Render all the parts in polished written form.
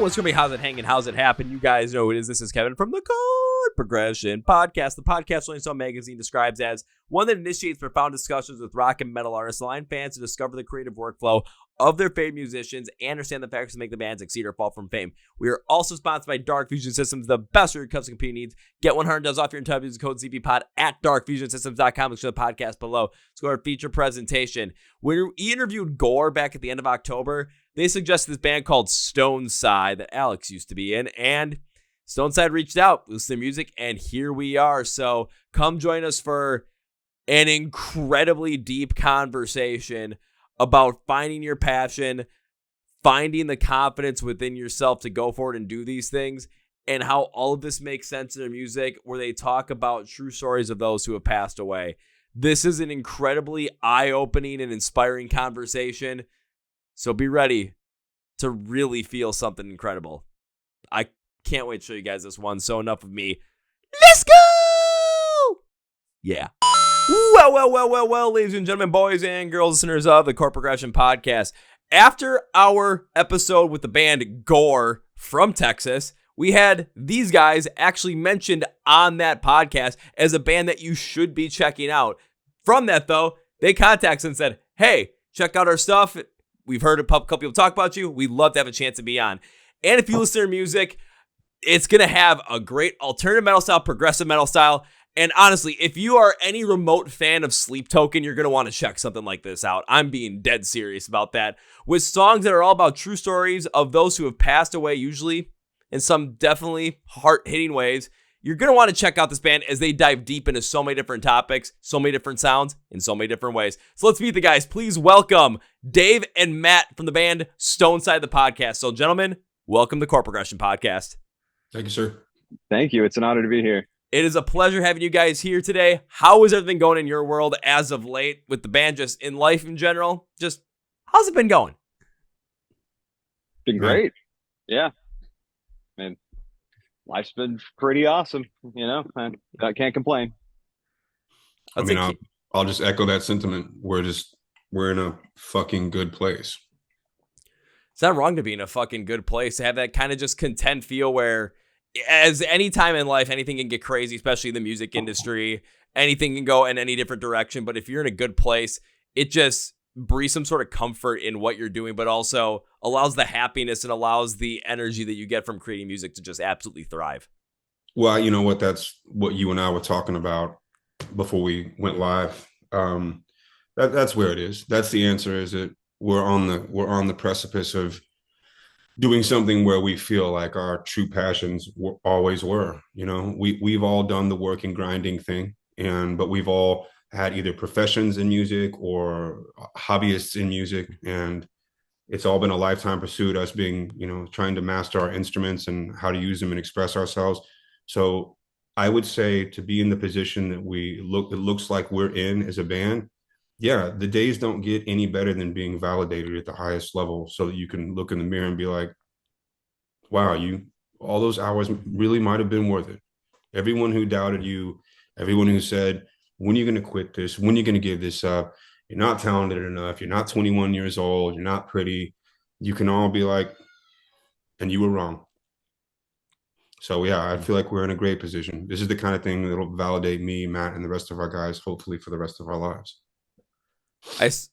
what's going to be How's It Hanging? How's It Happen? You guys know who it is. This is Kevin from the Chord Progression Podcast. The podcast Rolling Stone magazine describes as one that initiates profound discussions with rock and metal artists, allowing fans to discover the creative workflow of their favorite musicians and understand the factors that make the bands exceed or fall from fame. We are also sponsored by Dark Fusion Systems, the best for your custom computing needs. Get $100 off your entire using code ZPPod at darkfusionsystems.com. Look to the podcast below. Let's go to our feature presentation. When we interviewed Gore back at the end of October, they suggested this band called Stoneside that Alex used to be in, and Stoneside reached out, listened to their music, and here we are. So come join us for an incredibly deep conversation about finding your passion, finding the confidence within yourself to go forward and do these things, and how all of this makes sense in their music, where they talk about true stories of those who have passed away. This is an incredibly eye-opening and inspiring conversation, so be ready to really feel something incredible. I can't wait to show you guys this one, so enough of me. Let's go! Yeah. Well, ladies and gentlemen, boys and girls, listeners of the Chord Progression Podcast. After our episode with the band Gore from Texas, we had these guys actually mentioned on that podcast as a band that you should be checking out. From that, though, they contacted us and said, hey, check out our stuff. We've heard a couple people talk about you. We'd love to have a chance to be on. And if you listen to their music, it's going to have a great alternative metal style, progressive metal style. And honestly, if you are any remote fan of Sleep Token, you're going to want to check something like this out. I'm being dead serious about that. With songs that are all about true stories of those who have passed away, usually in some definitely heart-hitting ways, you're going to want to check out this band as they dive deep into so many different topics, so many different sounds, in so many different ways. So let's meet the guys. Please welcome Dave and Matt from the band Stoneside the Podcast. So gentlemen, welcome to the Chord Progression Podcast. Thank you, sir. Thank you. It's an honor to be here. It is a pleasure having you guys here today. How is everything going in your world as of late with the band, just in life in general? Just how's it been going? Been great. Yeah. Man, life's been pretty awesome. You know, I can't complain. I'll just echo that sentiment. We're in a fucking good place. It's not wrong to be in a fucking good place, to have that kind of just content feel where as any time in life, anything can get crazy, especially in the music industry. Anything can go in any different direction. But if you're in a good place, it just breathes some sort of comfort in what you're doing, but also allows the happiness and allows the energy that you get from creating music to just absolutely thrive. Well, you know what? That's what you and I were talking about before we went live. That's where it is. That's the answer. Is that we're on the precipice of doing something where we feel like our true passions always were. You know, we've all done the work and grinding thing, but we've all had either professions in music or hobbyists in music, and it's all been a lifetime pursuit, us being, trying to master our instruments and how to use them and express ourselves. So I would say, to be in the position that it looks like we're in as a band, yeah, the days don't get any better than being validated at the highest level, so that you can look in the mirror and be like, wow, all those hours really might have been worth it. Everyone who doubted you, everyone who said, when are you going to quit this? When are you going to give this up? You're not talented enough. You're not 21 years old. You're not pretty. You can all be like, and you were wrong. So yeah, I feel like we're in a great position. This is the kind of thing that'll validate me, Matt, and the rest of our guys, hopefully for the rest of our lives.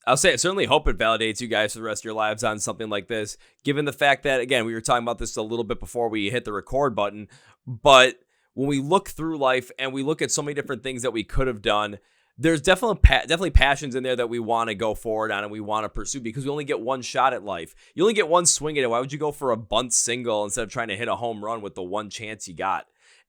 I'll say I certainly hope it validates you guys for the rest of your lives on something like this, given the fact that, again, we were talking about this a little bit before we hit the record button, but when we look through life and we look at so many different things that we could have done, there's definitely passions in there that we want to go forward on and we want to pursue, because we only get one shot at life. You only get one swing at it. Why would you go for a bunt single instead of trying to hit a home run with the one chance you got?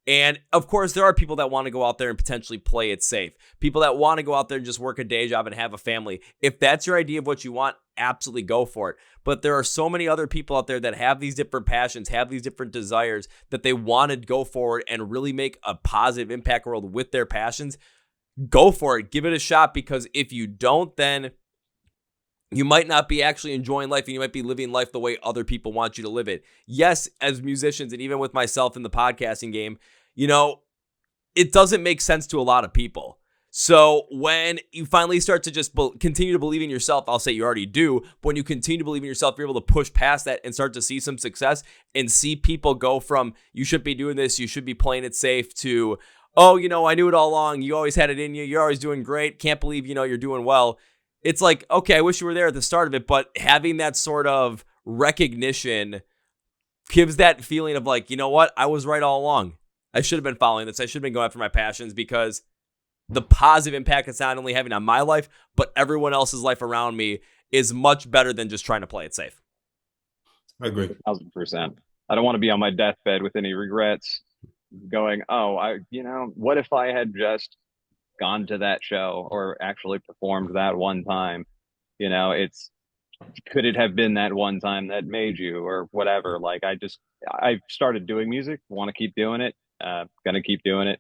And of course, there are people that want to go out there and potentially play it safe. People that want to go out there and just work a day job and have a family. If that's your idea of what you want, absolutely go for it. But there are so many other people out there that have these different passions, have these different desires that they want to go forward and really make a positive impact world with their passions. Go for it. Give it a shot, because if you don't, then you might not be actually enjoying life, and you might be living life the way other people want you to live it. Yes, as musicians, and even with myself in the podcasting game, it doesn't make sense to a lot of people. So when you finally start to just continue to believe in yourself, I'll say you already do, but when you continue to believe in yourself, you're able to push past that and start to see some success and see people go from, you shouldn't be doing this, you should be playing it safe, to, oh, I knew it all along. You always had it in you. You're always doing great. Can't believe, you're doing well. It's like, okay, I wish you were there at the start of it, but having that sort of recognition gives that feeling of like, you know what? I was right all along. I should have been following this. I should have been going after my passions, because the positive impact it's not only having on my life, but everyone else's life around me is much better than just trying to play it safe. I agree. 1,000%. I don't want to be on my deathbed with any regrets going, what if I had just gone to that show or actually performed that one time? Could it have been that one time that made you, or whatever? Like, I started doing music, want to keep doing it, gonna keep doing it.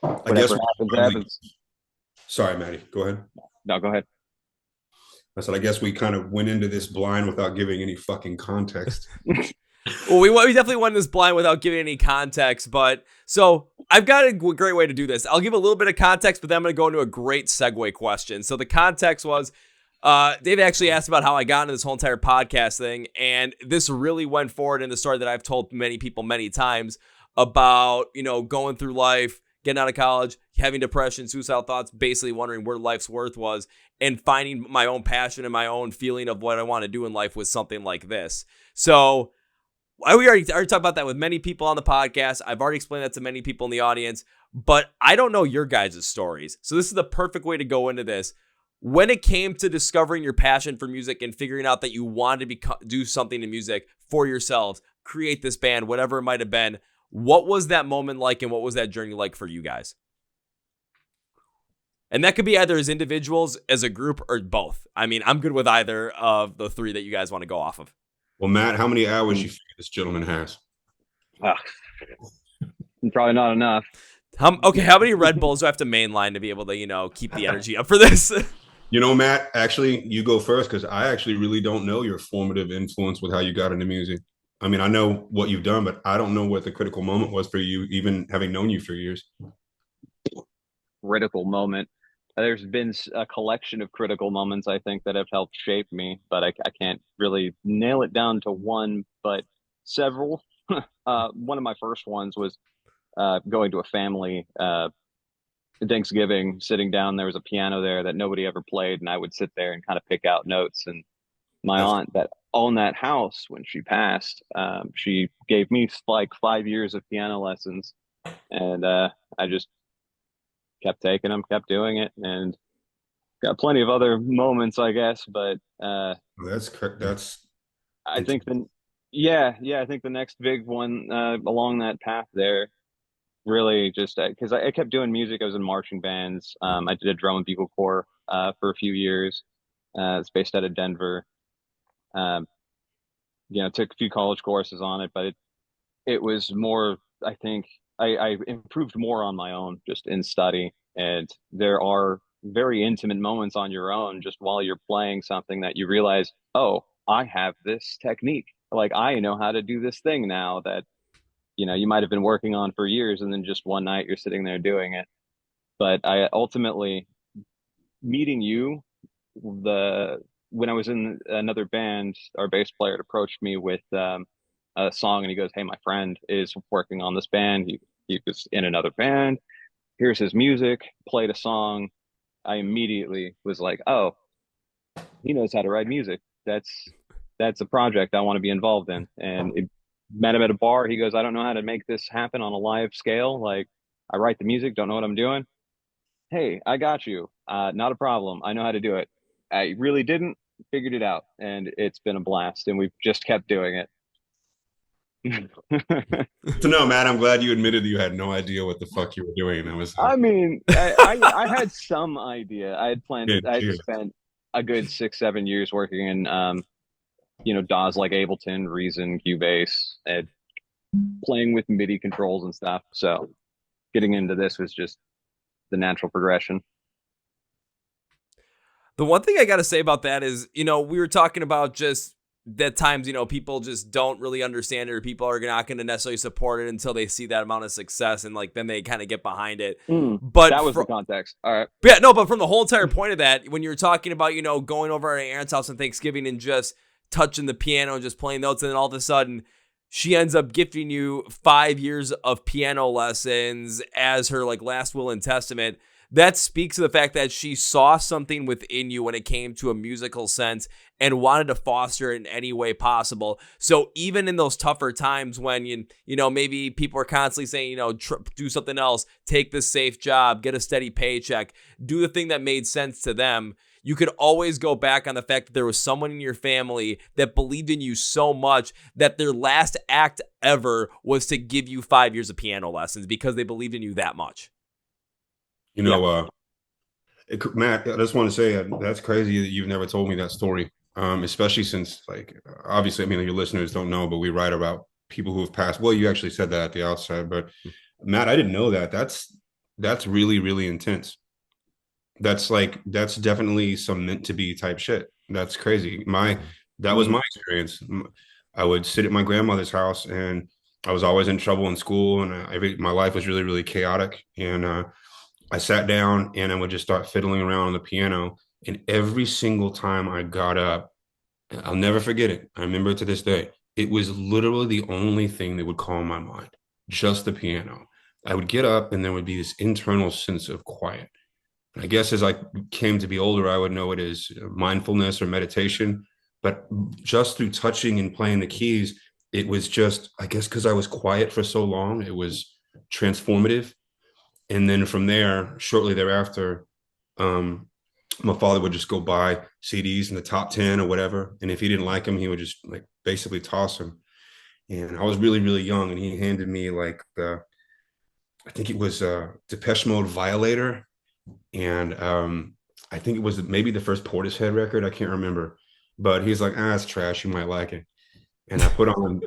Whatever happens. Sorry, Maddie, go ahead. No, go ahead. I said, I guess we kind of went into this blind without giving any fucking context. Well, we definitely went this blind without giving any context, but so I've got a great way to do this. I'll give a little bit of context, but then I'm going to go into a great segue question. So the context was, Dave actually asked about how I got into this whole entire podcast thing, and this really went forward in the story that I've told many people many times about, going through life, getting out of college, having depression, suicidal thoughts, basically wondering where life's worth was, and finding my own passion and my own feeling of what I want to do in life with something like this. So we already talked about that with many people on the podcast. I've already explained that to many people in the audience, but I don't know your guys' stories. So this is the perfect way to go into this. When it came to discovering your passion for music and figuring out that you wanted to do something in music for yourselves, create this band, whatever it might have been, what was that moment like, and what was that journey like for you guys? And that could be either as individuals, as a group, or both. I mean, I'm good with either of the three that you guys want to go off of. Well, Matt, how many hours you figure this gentleman has? Probably not enough. How many Red Bulls do I have to mainline to be able to, keep the energy up for this? Matt, actually, you go first, because I actually really don't know your formative influence with how you got into music. I mean, I know what you've done, but I don't know what the critical moment was for you, even having known you for years. Critical moment. There's been a collection of critical moments, I think, that have helped shape me, but I can't really nail it down to one, but several. One of my first ones was going to a family Thanksgiving, sitting down. There was a piano there that nobody ever played, and I would sit there and kind of pick out notes. And my aunt that owned that house, when she passed, she gave me like 5 years of piano lessons, and I just kept taking them, kept doing it, and got plenty of other moments, I guess. But that's I think I think the next big one along that path there, really just because I kept doing music. I was in marching bands. I did a drum and bugle corps for a few years. It's based out of Denver. Took a few college courses on it, but it was more, I think I improved more on my own, just in study. And there are very intimate moments on your own, just while you're playing something, that you realize, oh, I have this technique. Like, I know how to do this thing now that, you might have been working on for years, and then just one night you're sitting there doing it. But I ultimately, meeting you, when I was in another band, our bass player had approached me with a song, and he goes, "Hey, my friend is working on this band. He was in another band. Here's his music." Played a song. I immediately was like, "Oh, he knows how to write music. That's a project I want to be involved in." And met him at a bar. He goes, "I don't know how to make this happen on a live scale. Like, I write the music, don't know what I'm doing. Hey, I got you. Not a problem. I know how to do it." I really didn't, figured it out, and it's been a blast, and we've just kept doing it. So no, Matt, I'm glad you admitted that you had no idea what the fuck you were doing. I had some idea. I had planned it. I had spent a good 6-7 years working in DAWs like Ableton, Reason, Cubase, and playing with MIDI controls and stuff. So getting into this was just the natural progression. The one thing I got to say about that is, we were talking about just that times, people just don't really understand it, or people are not going to necessarily support it until they see that amount of success, and like then they kind of get behind it. But that was the context. All right. Yeah, no, but from the whole entire point of that, when you're talking about, going over at Aaron's house on Thanksgiving and just touching the piano and just playing notes, and then all of a sudden she ends up gifting you 5 years of piano lessons as her like last will and testament. That speaks to the fact that she saw something within you when it came to a musical sense and wanted to foster it in any way possible. So even in those tougher times when maybe people are constantly saying, do something else, take this safe job, get a steady paycheck, do the thing that made sense to them, you could always go back on the fact that there was someone in your family that believed in you so much that their last act ever was to give you 5 years of piano lessons because they believed in you that much. Matt, I just want to say that's crazy that you've never told me that story, especially since, like, obviously, I mean, your listeners don't know, but we write about people who have passed. Well, you actually said that at the outset, but Matt, I didn't know that. That's really, really intense. That's definitely some meant to be type shit. That's crazy. That was my experience. I would sit at my grandmother's house, and I was always in trouble in school, and my life was really, really chaotic. And I sat down and I would just start fiddling around on the piano. And every single time I got up, I'll never forget it. I remember it to this day. It was literally the only thing that would calm my mind, just the piano. I would get up and there would be this internal sense of quiet. I guess as I came to be older, I would know it as mindfulness or meditation. But just through touching and playing the keys, it was just, I guess, because I was quiet for so long, it was transformative. And then from there, shortly thereafter, my father would just go buy CDs in the top 10 or whatever. And if he didn't like them, he would just like basically toss them. And I was really, really young, and he handed me like I think it was Depeche Mode Violator. And I think it was maybe the first Portishead record. I can't remember. But he's like, it's trash. You might like it. And I put on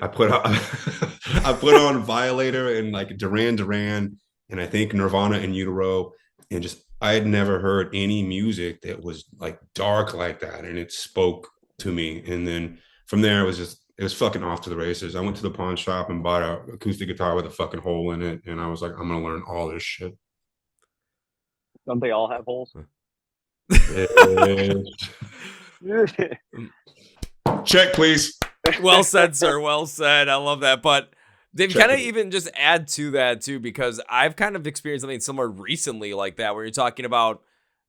Violator and like Duran Duran, and I think Nirvana and Utero, and just I had never heard any music that was like dark like that, and it spoke to me. And then from there, it was fucking off to the races. I went to the pawn shop and bought an acoustic guitar with a fucking hole in it, and I was like, I'm gonna learn all this shit. Don't they all have holes? Check, please. Well said, sir. Well said. I love that. But they've kind of even just add to that too, because I've kind of experienced something similar recently like that, where you're talking about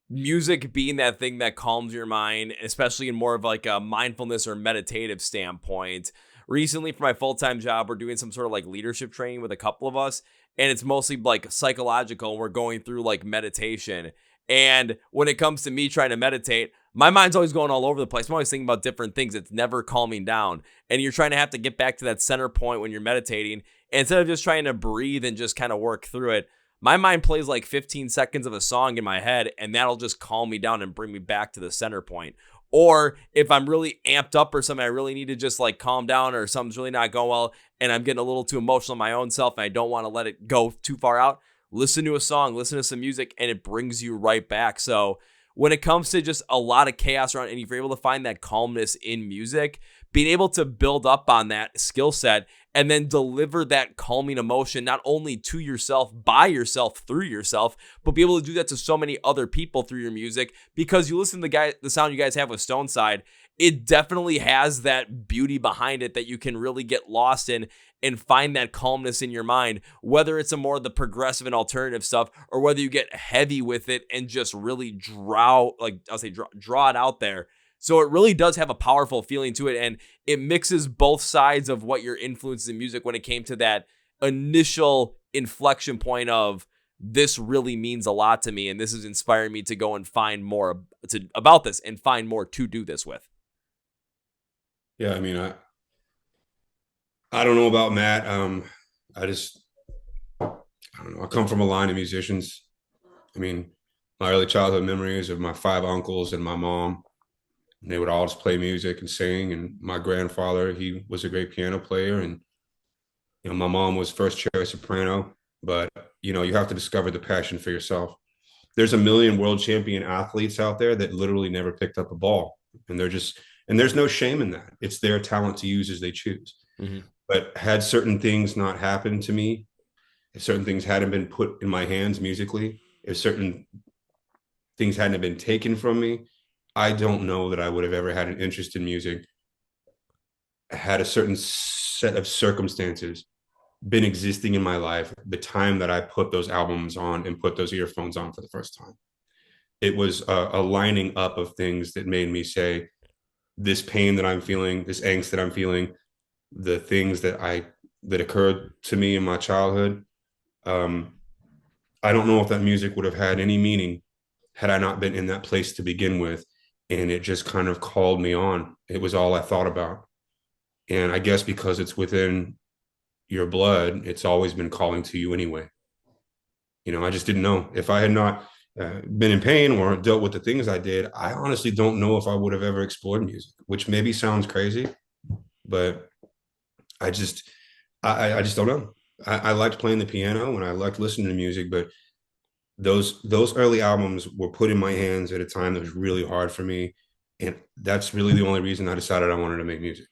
music being that thing that calms your mind, especially in more of like a mindfulness or meditative standpoint. Recently, for my full-time job, we're doing some sort of like leadership training with a couple of us, and it's mostly like psychological. We're going through like meditation. And when it comes to me trying to meditate, my mind's always going all over the place. I'm always thinking about different things. It's never calming down. And you're trying to have to get back to that center point when you're meditating. And instead of just trying to breathe and just kind of work through it, my mind plays like 15 seconds of a song in my head, and that'll just calm me down and bring me back to the center point. Or if I'm really amped up or something, I really need to just like calm down, or something's really not going well and I'm getting a little too emotional in my own self and I don't want to let it go too far out, listen to a song, listen to some music, and it brings you right back. So when it comes to just a lot of chaos around, and if you're able to find that calmness in music, being able to build up on that skill set and then deliver that calming emotion, not only to yourself, by yourself, through yourself, but be able to do that to so many other people through your music, because you listen to the sound you guys have with Stoneside, it definitely has that beauty behind it that you can really get lost in and find that calmness in your mind, whether it's a more of the progressive and alternative stuff, or whether you get heavy with it and just really draw it out there. So it really does have a powerful feeling to it, and it mixes both sides of what your influences in music when it came to that initial inflection point of, this really means a lot to me, and this is inspiring me to go and find more about this and find more to do this with. Yeah, I mean, I don't know about Matt. I don't know. I come from a line of musicians. I mean, my early childhood memories of my 5 uncles and my mom. And they would all just play music and sing. And my grandfather, he was a great piano player. And, my mom was first chair soprano. But, you have to discover the passion for yourself. There's a million world champion athletes out there that literally never picked up a ball. And they're just And there's no shame in that. It's their talent to use as they choose. Mm-hmm. But had certain things not happened to me, if certain things hadn't been put in my hands musically, if certain things hadn't been taken from me, I don't know that I would have ever had an interest in music had a certain set of circumstances been existing in my life the time that I put those albums on and put those earphones on for the first time. It was a lining up of things that made me say, this pain that I'm feeling, this angst that I'm feeling, the things that occurred to me in my childhood. I don't know if that music would have had any meaning had I not been in that place to begin with. And it just kind of called me on. It was all I thought about. And I guess because it's within your blood, it's always been calling to you anyway. I just didn't know. If I had not been in pain or dealt with the things I did, I honestly don't know if I would have ever explored music, which maybe sounds crazy, but I just don't know. I liked playing the piano and I liked listening to music, but those early albums were put in my hands at a time that was really hard for me. And that's really the only reason I decided I wanted to make music.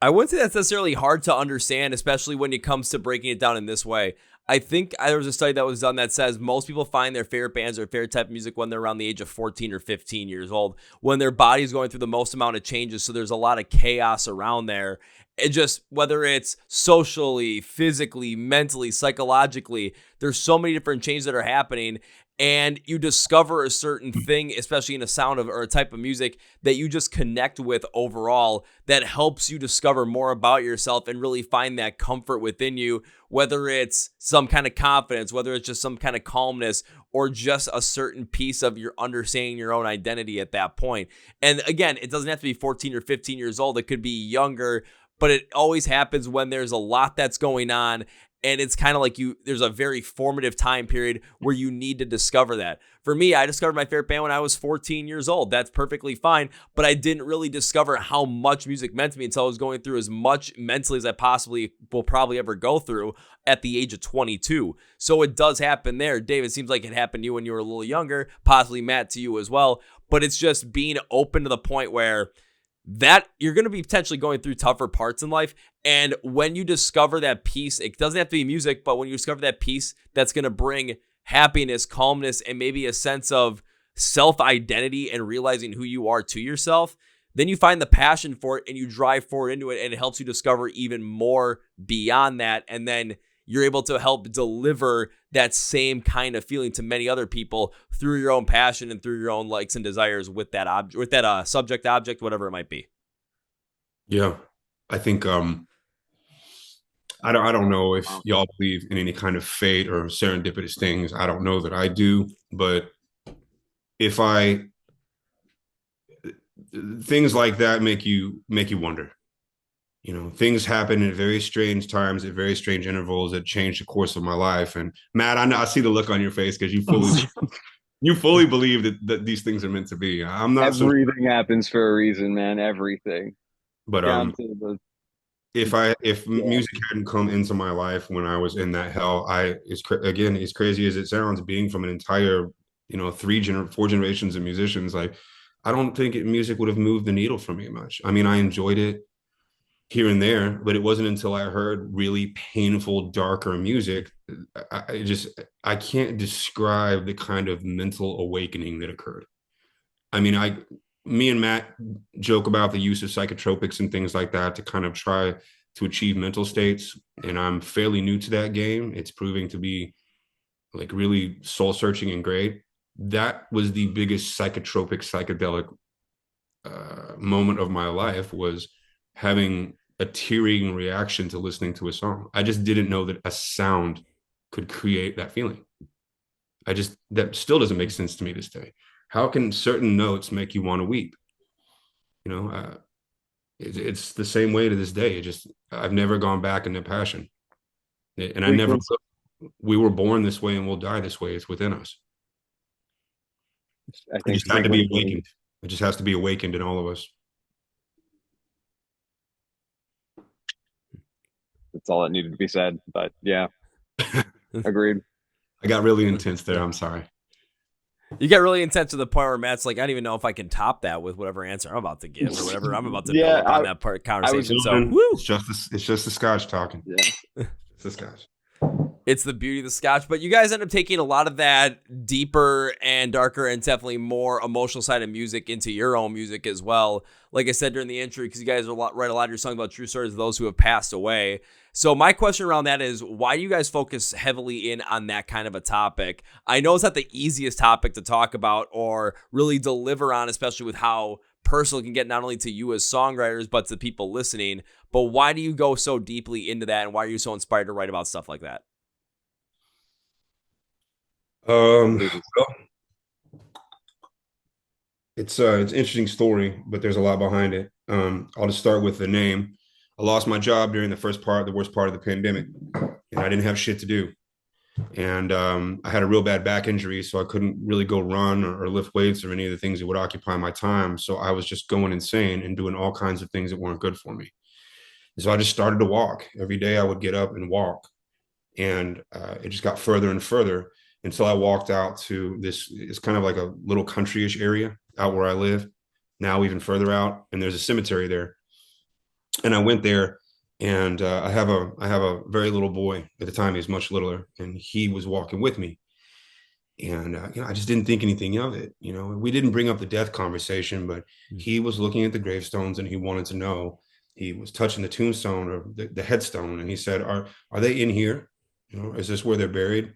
I wouldn't say that's necessarily hard to understand, especially when it comes to breaking it down in this way. I think there was a study that was done that says most people find their favorite bands or favorite type of music when they're around the age of 14 or 15 years old, when their body's going through the most amount of changes. So there's a lot of chaos around there. It just, whether it's socially, physically, mentally, psychologically, there's so many different changes that are happening. And you discover a certain thing, especially in a sound of or a type of music that you just connect with overall, that helps you discover more about yourself and really find that comfort within you, whether it's some kind of confidence, whether it's just some kind of calmness, or just a certain piece of your understanding your own identity at that point. And again, it doesn't have to be 14 or 15 years old. It could be younger, but it always happens when there's a lot that's going on. And it's kind of like there's a very formative time period where you need to discover that. For me, I discovered my favorite band when I was 14 years old. That's perfectly fine. But I didn't really discover how much music meant to me until I was going through as much mentally as I possibly will probably ever go through at the age of 22. So it does happen there. Dave, it seems like it happened to you when you were a little younger, possibly Matt to you as well. But it's just being open to the point where that you're going to be potentially going through tougher parts in life. And when you discover that peace, it doesn't have to be music, but when you discover that peace that's going to bring happiness, calmness, and maybe a sense of self-identity and realizing who you are to yourself, then you find the passion for it and you drive forward into it, and it helps you discover even more beyond that. And then you're able to help deliver that same kind of feeling to many other people through your own passion and through your own likes and desires with that object, with that subject, object, whatever it might be. Yeah, I think I don't know if y'all believe in any kind of fate or serendipitous things. I don't know that I do, but if things like that make you wonder. Things happen at very strange times, at very strange intervals that change the course of my life. And Matt, I see the look on your face because you fully believe that these things are meant to be. I'm not. Everything happens for a reason, man. Everything. But if Yeah. music hadn't come into my life when I was in that hell, again, as crazy as it sounds, being from an entire 4 generations of musicians, like I don't think music would have moved the needle for me much. I mean, I enjoyed it here and there, but it wasn't until I heard really painful, darker music. I can't describe the kind of mental awakening that occurred. I mean, me and Matt joke about the use of psychotropics and things like that to kind of try to achieve mental states. And I'm fairly new to that game. It's proving to be like really soul searching and great. That was the biggest psychedelic moment of my life, was having a tearing reaction to listening to a song. I just didn't know that a sound could create that feeling. That still doesn't make sense to me this day. How can certain notes make you want to weep? It's the same way to this day. I've never gone back into passion, and I never. We were born this way, and we'll die this way. It's within us. I think it just had to be awakened. It just has to be awakened in all of us. That's all that needed to be said. But yeah, agreed. I got really intense there. I'm sorry. You get really intense to the point where Matt's like, I don't even know if I can top that with whatever answer I'm about to give or whatever I'm about to build up on that part conversation. It's just the Scotch talking. Yeah. It's the Scotch. It's the beauty of the Scotch, but you guys end up taking a lot of that deeper and darker and definitely more emotional side of music into your own music as well. Like I said during the intro, because you guys write a lot of your songs about true stories of those who have passed away. So my question around that is, why do you guys focus heavily in on that kind of a topic? I know it's not the easiest topic to talk about or really deliver on, especially with how personal it can get not only to you as songwriters, but to people listening. But why do you go so deeply into that, and why are you so inspired to write about stuff like that? Well, it's an interesting story, but there's a lot behind it. I'll just start with the name. I lost my job during the worst part of the pandemic, and I didn't have shit to do. And I had a real bad back injury, so I couldn't really go run or lift weights or any of the things that would occupy my time. So I was just going insane and doing all kinds of things that weren't good for me. And so I just started to walk. Every day I would get up and walk. And it just got further and further until I walked out to this. It's kind of like a little countryish area out where I live, now even further out, and there's a cemetery there. And I went there, and I have a very little boy. At the time he was much littler, and he was walking with me. And I just didn't think anything of it. We didn't bring up the death conversation, but he was looking at the gravestones and he wanted to know. He was touching the tombstone or the headstone, and he said, are they in here? Is this where they're buried?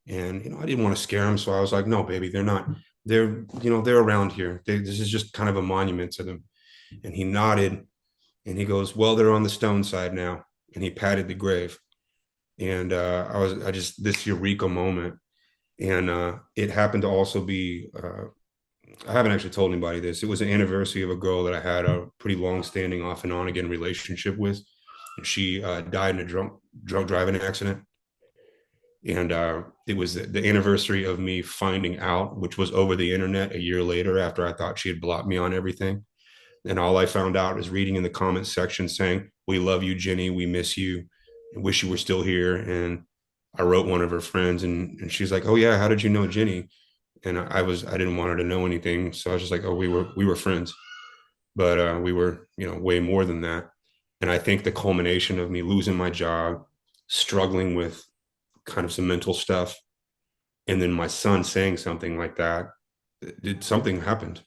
And I didn't want to scare him, so I was like, no, baby, they're not. They're around here. This is just kind of a monument to them. And he nodded, and he goes, well, they're on the stone side now. And he patted the grave, and I just this eureka moment. And it happened to also be. I haven't actually told anybody this. It was an anniversary of a girl that I had a pretty long-standing, off and on again relationship with, and she died in a drunk driving accident. And it was the anniversary of me finding out, which was over the internet a year later after I thought she had blocked me on everything. And all I found out is reading in the comments section saying, we love you, Jenny. We miss you. I wish you were still here. And I wrote one of her friends, and she's like, oh yeah, how did you know Jenny? And I didn't want her to know anything. So I was just like, oh, we were friends, but we were, way more than that. And I think the culmination of me losing my job, struggling with kind of some mental stuff, and then my son saying something like that, something happened,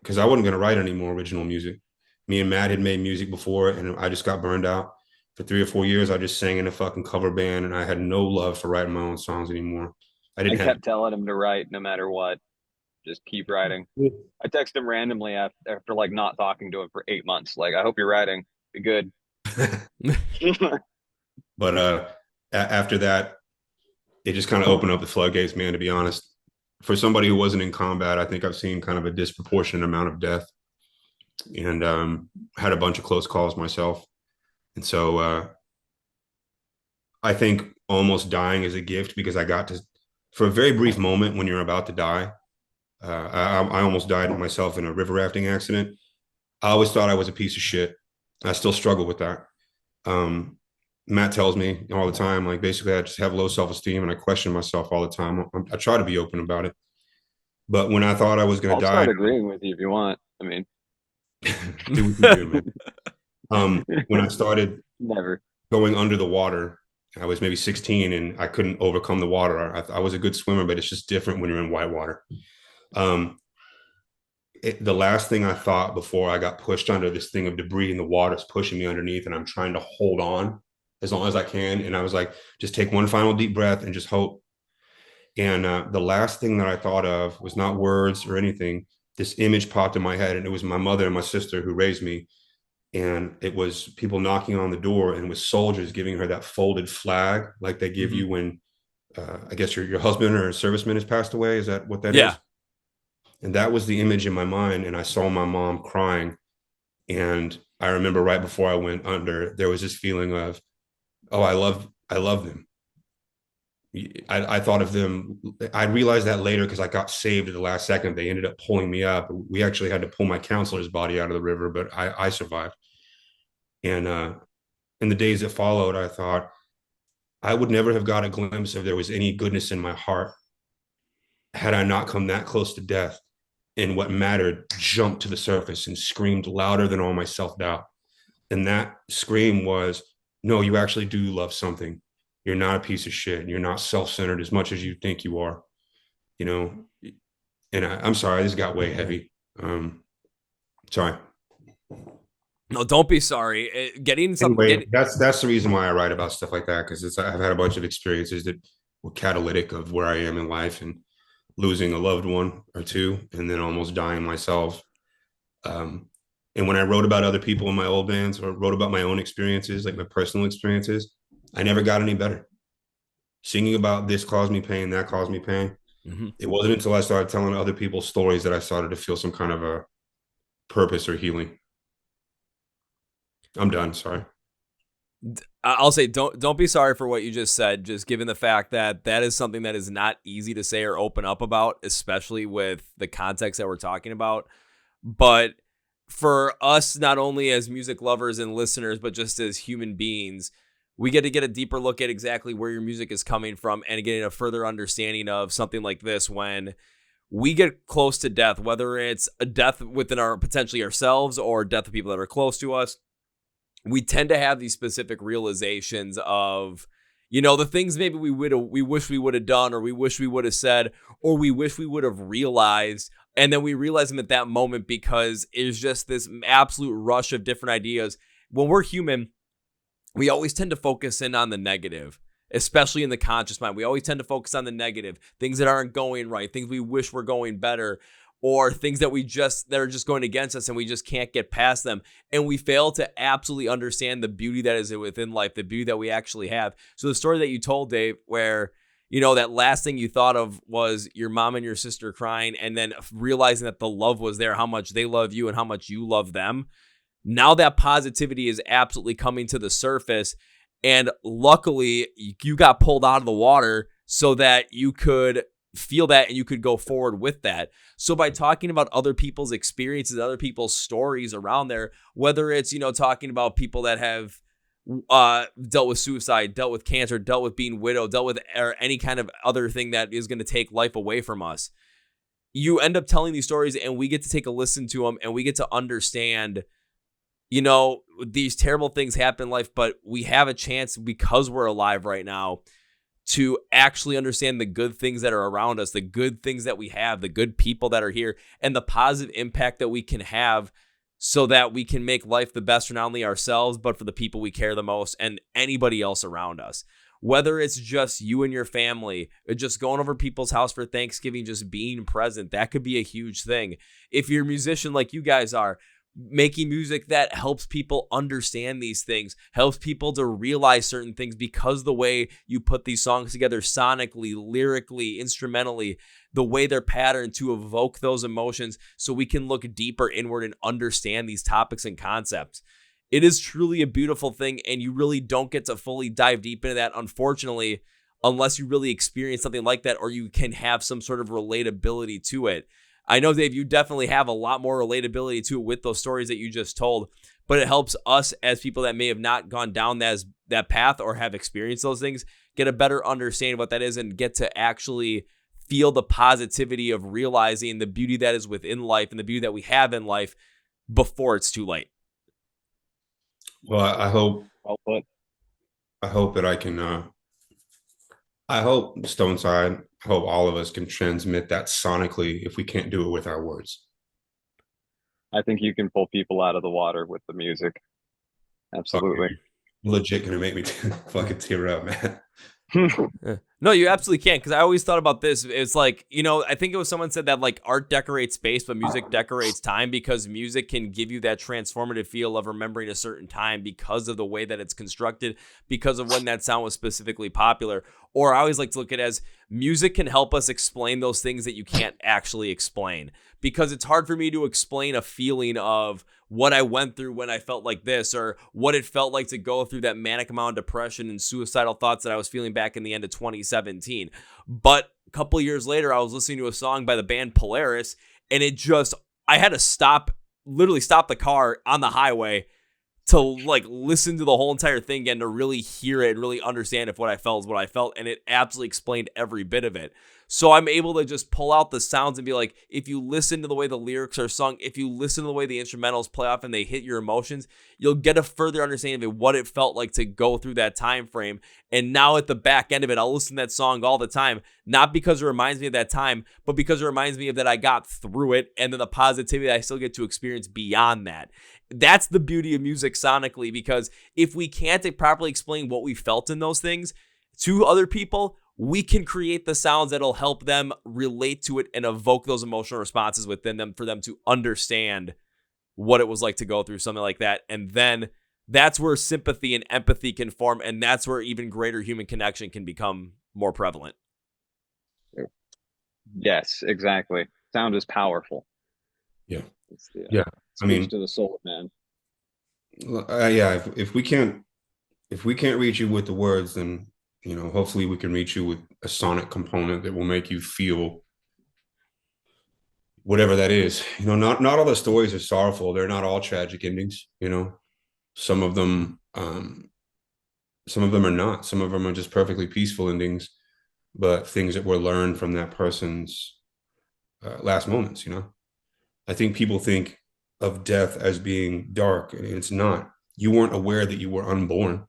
because I wasn't going to write any more original music. Me and Matt had made music before, and I just got burned out. For 3 or 4 years, I just sang in a fucking cover band, and I had no love for writing my own songs anymore. I kept telling him to write no matter what. Just keep writing. I text him randomly after like not talking to him for 8 months. Like, I hope you're writing. Be good. But after that, it just kind of opened up the floodgates, man, to be honest. For somebody who wasn't in combat, I think I've seen kind of a disproportionate amount of death, and had a bunch of close calls myself. And so I think almost dying is a gift, because I got to, for a very brief moment when you're about to die, I almost died myself in a river rafting accident. I always thought I was a piece of shit. I still struggle with that. Matt tells me all the time, like, basically I just have low self-esteem and I question myself all the time. I try to be open about it. But when I thought I was going to die, I'll start agreeing with you if you want. I mean, do what you do, man. When I started never going under the water, I was maybe 16 and I couldn't overcome the water. I was a good swimmer, but it's just different when you're in white water. The last thing I thought before I got pushed under this thing of debris, and the water's pushing me underneath, and I'm trying to hold on as long as I can. And I was like, just take one final deep breath and just hope. And the last thing that I thought of was not words or anything. This image popped in my head, and it was my mother and my sister who raised me. And it was people knocking on the door, and it was soldiers giving her that folded flag like they give you when I guess your husband or a serviceman has passed away. Is that what that is? And that was the image in my mind. And I saw my mom crying. And I remember right before I went under, there was this feeling of, oh, I love them. I thought of them. I realized that later because I got saved at the last second. They ended up pulling me up. We actually had to pull my counselor's body out of the river, but I survived. And in the days that followed, I thought I would never have got a glimpse if there was any goodness in my heart had I not come that close to death, and what mattered jumped to the surface and screamed louder than all my self-doubt. And that scream was, no, you actually do love something. You're not a piece of shit. You're not self-centered as much as you think you are, you know? And I'm sorry, this got way heavy. Sorry. No, don't be sorry. Getting something. Anyway, that's the reason why I write about stuff like that, because I've had a bunch of experiences that were catalytic of where I am in life, and losing a loved one or two, and then almost dying myself. And when I wrote about other people in my old bands, or wrote about my own experiences, like my personal experiences, I never got any better. Singing about this caused me pain, that caused me pain. Mm-hmm. It wasn't until I started telling other people's stories that I started to feel some kind of a purpose or healing. I'm done. Sorry. I'll say don't be sorry for what you just said, just given the fact that that is something that is not easy to say or open up about, especially with the context that we're talking about. But for us, not only as music lovers and listeners, but just as human beings, we get to get a deeper look at exactly where your music is coming from and getting a further understanding of something like this when we get close to death, whether it's a death within our potentially ourselves or death of people that are close to us. We tend to have these specific realizations of, the things maybe we wish we would have done, or we wish we would have said, or we wish we would have realized. And then we realize them at that moment because it's just this absolute rush of different ideas. When we're human, we always tend to focus in on the negative, especially in the conscious mind. We always tend to focus on the negative, things that aren't going right, things we wish were going better, or things that are just going against us and we just can't get past them. And we fail to absolutely understand the beauty that is within life, the beauty that we actually have. So the story that you told, Dave, where, that last thing you thought of was your mom and your sister crying, and then realizing that the love was there, how much they love you and how much you love them. Now that positivity is absolutely coming to the surface. And luckily you got pulled out of the water so that you could feel that and you could go forward with that. So by talking about other people's experiences, other people's stories around there, whether it's, talking about people that have dealt with suicide, dealt with cancer, dealt with being widowed, dealt with or any kind of other thing that is going to take life away from us, you end up telling these stories and we get to take a listen to them and we get to understand, these terrible things happen in life, but we have a chance because we're alive right now to actually understand the good things that are around us, the good things that we have, the good people that are here, and the positive impact that we can have so that we can make life the best for not only ourselves, but for the people we care the most and anybody else around us. Whether it's just you and your family, or just going over people's house for Thanksgiving, just being present, that could be a huge thing. If you're a musician like you guys are, making music that helps people understand these things, helps people to realize certain things because the way you put these songs together sonically, lyrically, instrumentally, the way they're patterned to evoke those emotions so we can look deeper inward and understand these topics and concepts. It is truly a beautiful thing, and you really don't get to fully dive deep into that, unfortunately, unless you really experience something like that or you can have some sort of relatability to it. I know, Dave, you definitely have a lot more relatability to it with those stories that you just told, but it helps us as people that may have not gone down that path or have experienced those things get a better understanding of what that is and get to actually feel the positivity of realizing the beauty that is within life and the beauty that we have in life before it's too late. Well, I hope that I hope Stoneside, I hope all of us can transmit that sonically if we can't do it with our words. I think you can pull people out of the water with the music. Absolutely. Legit gonna make me fucking tear up, man. No, you absolutely can't, because I always thought about this. It's like, I think it was someone said that like art decorates space, but music decorates time, because music can give you that transformative feel of remembering a certain time because of the way that it's constructed, because of when that sound was specifically popular. Or I always like to look at it as music can help us explain those things that you can't actually explain, because it's hard for me to explain a feeling of what I went through when I felt like this, or what it felt like to go through that manic amount of depression and suicidal thoughts that I was feeling back in the end of 2017. But a couple of years later, I was listening to a song by the band Polaris, and I had to literally stop the car on the highway to like listen to the whole entire thing again, to really hear it and really understand if what I felt is what I felt. And it absolutely explained every bit of it. So I'm able to just pull out the sounds and be like, if you listen to the way the lyrics are sung, if you listen to the way the instrumentals play off and they hit your emotions, you'll get a further understanding of what it felt like to go through that time frame. And now at the back end of it, I'll listen to that song all the time, not because it reminds me of that time, but because it reminds me of that I got through it and then the positivity that I still get to experience beyond that. That's the beauty of music sonically, because if we can't properly explain what we felt in those things to other people, we can create the sounds that'll help them relate to it and evoke those emotional responses within them for them to understand what it was like to go through something like that. And then that's where sympathy and empathy can form, and that's where even greater human connection can become more prevalent. Yes, exactly. Sound is powerful. Yeah. Yeah. I mean, to the soul, man. Yeah. If we can't reach you with the words, then, you know, hopefully we can reach you with a sonic component that will make you feel whatever that is. You know, not all the stories are sorrowful. They're not all tragic endings. You know, some of them are not. Some of them are just perfectly peaceful endings, but things that were learned from that person's last moments. You know, I think people think of death as being dark, and it's not. You weren't aware that you were unborn,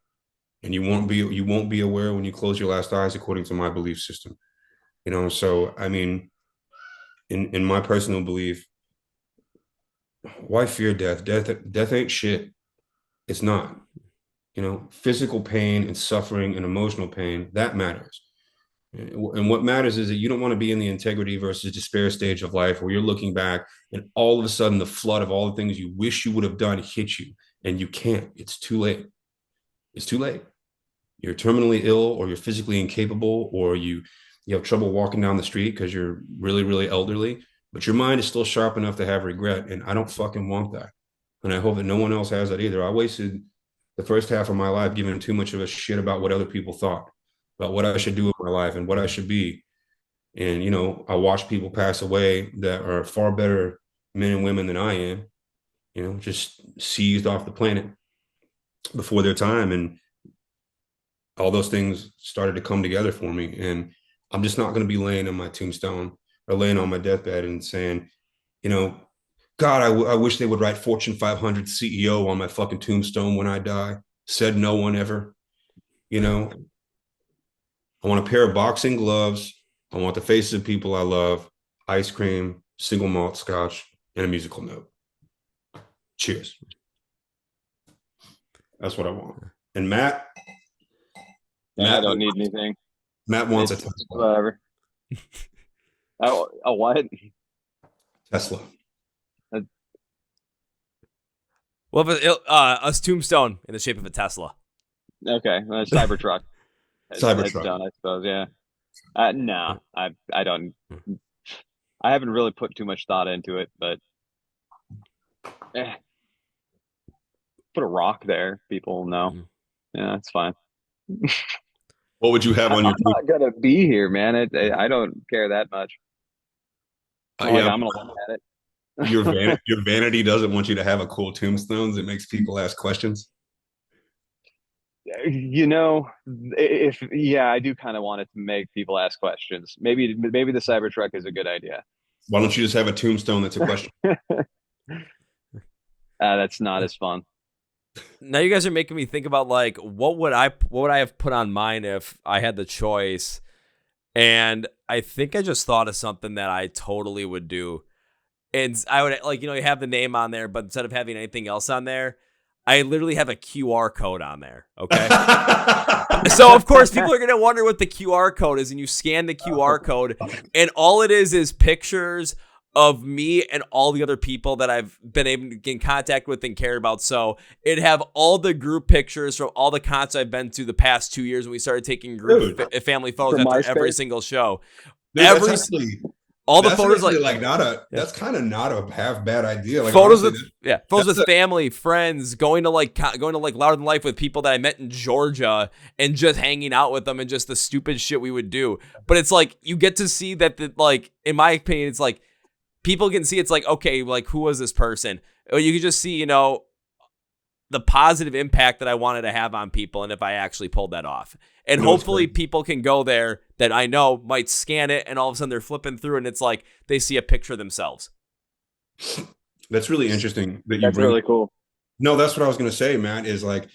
and you won't be aware when you close your last eyes, according to my belief system. You know, so I mean, in my personal belief, why fear death? Death ain't shit. It's not. You know, physical pain and suffering and emotional pain, that matters. And what matters is that you don't want to be in the integrity versus despair stage of life where you're looking back and all of a sudden the flood of all the things you wish you would have done hit you and you can't. It's too late. It's too late. You're terminally ill, or you're physically incapable, or you have trouble walking down the street because you're really, really elderly, but your mind is still sharp enough to have regret. And I don't fucking want that. And I hope that no one else has that either. I wasted the first half of my life giving too much of a shit about what other people thought, about what I should do with my life and what I should be. And, you know, I watched people pass away that are far better men and women than I am, you know, just seized off the planet before their time. And all those things started to come together for me. And I'm just not going to be laying on my tombstone or laying on my deathbed and saying, you know, God, I wish they would write Fortune 500 CEO on my fucking tombstone when I die. Said no one ever. You know, I want a pair of boxing gloves. I want the faces of people I love, ice cream, single malt scotch, and a musical note. Cheers. That's what I want. And Matt, I don't need anything. Matt wants a Tesla. Whatever. Oh, what? Tesla. Well, a tombstone in the shape of a Tesla. Okay, a Cybertruck. Cybertruck. Done, I suppose. Yeah. No, I don't. I haven't really put too much thought into it, but put a rock there. People know. Yeah, it's fine. What would you have on your? I'm not gonna be here, man. I don't care that much. Yeah, I'm gonna look at it. Your vanity doesn't want you to have a cool tombstones. It makes people ask questions. You know, I do kind of want it to make people ask questions. Maybe the Cybertruck is a good idea. Why don't you just have a tombstone that's a question? That's not as fun. Now you guys are making me think about, like, what would I have put on mine if I had the choice? And I think I just thought of something that I totally would do. And I would, like, you know, you have the name on there, but instead of having anything else on there, I literally have a QR code on there. Okay. So of course people are going to wonder what the QR code is, and you scan the QR code and all it is pictures of me and all the other people that I've been able to get in contact with and care about. So it'd have all the group pictures from all the concerts I've been to the past 2 years when we started taking group family photos after every single show. Dude, all the photos, like that's kind of not a half bad idea. Like, photos with family, friends, going to Louder Than Life with people that I met in Georgia and just hanging out with them and just the stupid shit we would do. But it's like you get to see that in my opinion, it's like people can see it's like, okay, like who was this person? Or you can just see, you know, the positive impact that I wanted to have on people, and if I actually pulled that off. And hopefully people can go there that I know might scan it, and all of a sudden they're flipping through, and it's like they see a picture of themselves. That's really interesting that you That's really cool. No, that's what I was going to say, Matt, is like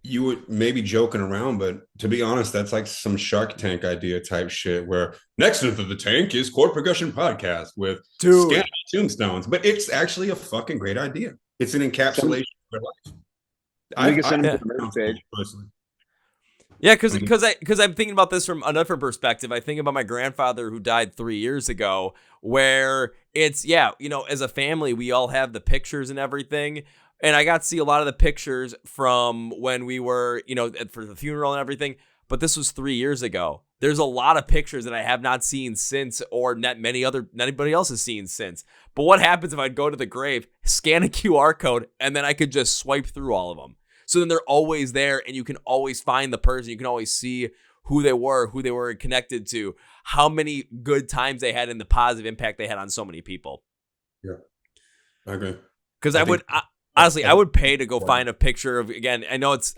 you were maybe joking around, but to be honest, that's like some Shark Tank idea type shit where next into the tank is Chord Progression Podcast with scanning tombstones. But it's actually a fucking great idea. It's an encapsulation of their life. We can send them to the merch page. Personally. Yeah, because I'm thinking about this from a different perspective. I think about my grandfather who died 3 years ago, where it's, as a family, we all have the pictures and everything. And I got to see a lot of the pictures from when we were, for the funeral and everything. But this was 3 years ago. There's a lot of pictures that I have not seen since, or not anybody else has seen since. But what happens if I'd go to the grave, scan a QR code, and then I could just swipe through all of them? So then they're always there, and you can always find the person. You can always see who they were connected to, how many good times they had, and the positive impact they had on so many people. Yeah, I agree. Because honestly, I would pay to go find a picture of, again,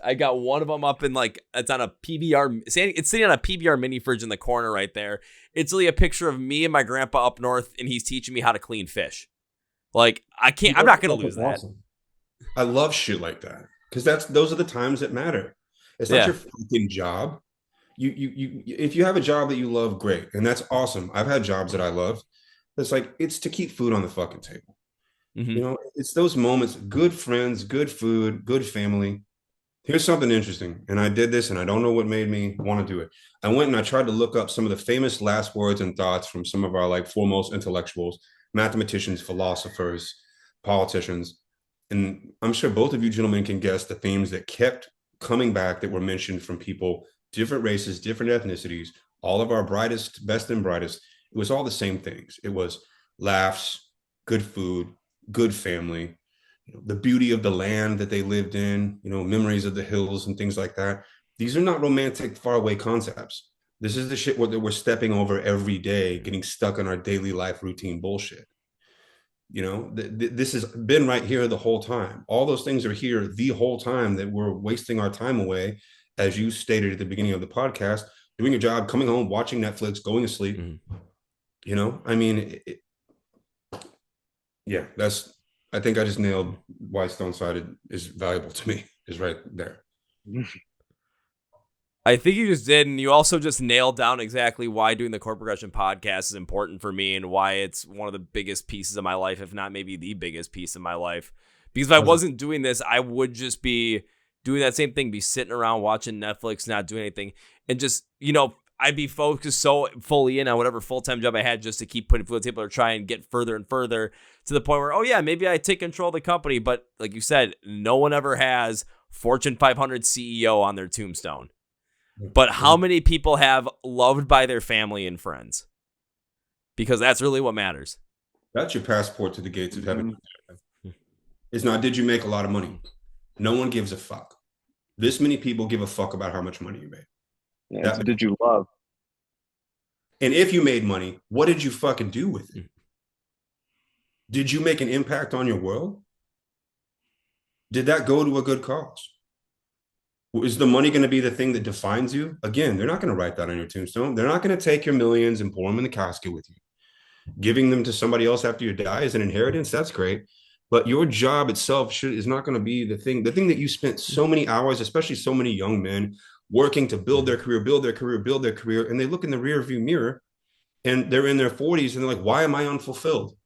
I got one of them up in it's on a PBR, it's sitting on a PBR mini fridge in the corner right there. It's really a picture of me and my grandpa up north, and he's teaching me how to clean fish. I'm not going to lose that. Awesome. I love shit like that. Because those are the times that matter. It's not your fucking job. You if you have a job that you love, great, and that's awesome. I've had jobs that I love. It's to keep food on the fucking table. Mm-hmm. It's those moments. Good friends, good food, good family. Here's something interesting, and I did this, and I don't know what made me want to do it. I went and I tried to look up some of the famous last words and thoughts from some of our foremost intellectuals, mathematicians, philosophers, politicians. And I'm sure both of you gentlemen can guess the themes that kept coming back that were mentioned from people, different races, different ethnicities, all of our brightest, best and brightest. It was all the same things. It was laughs, good food, good family, the beauty of the land that they lived in, memories of the hills and things like that. These are not romantic, faraway concepts. This is the shit that we're stepping over every day, getting stuck in our daily life routine bullshit. This has been right here the whole time. All those things are here the whole time that we're wasting our time away, as you stated at the beginning of the podcast, doing a job, coming home, watching Netflix, going to sleep. I think I just nailed why Stoneside is valuable to me, is right there. I think you just did, and you also just nailed down exactly why doing the Chord Progression Podcast is important for me and why it's one of the biggest pieces of my life, if not maybe the biggest piece of my life. Because if I wasn't doing this, I would just be doing that same thing, be sitting around watching Netflix, not doing anything, and just, I'd be focused so fully in on whatever full-time job I had just to keep putting food on the table or try and get further and further to the point where, maybe I take control of the company. But like you said, no one ever has Fortune 500 CEO on their tombstone. But how many people have loved by their family and friends? Because that's really what matters. That's your passport to the gates of heaven. It's not, did you make a lot of money? No one gives a fuck. This many people give a fuck about how much money you made. Yeah, did you love? And if you made money, what did you fucking do with it? Did you make an impact on your world? Did that go to a good cause? Is the money going to be the thing that defines you? Again, they're not going to write that on your tombstone. They're not going to take your millions and pour them in the casket with you. Giving them to somebody else after you die is an inheritance. That's great. But your job itself is not going to be the thing that you spent so many hours, especially so many young men, working to build their career. And they look in the rear view mirror and they're in their 40s and they're like, why am I unfulfilled?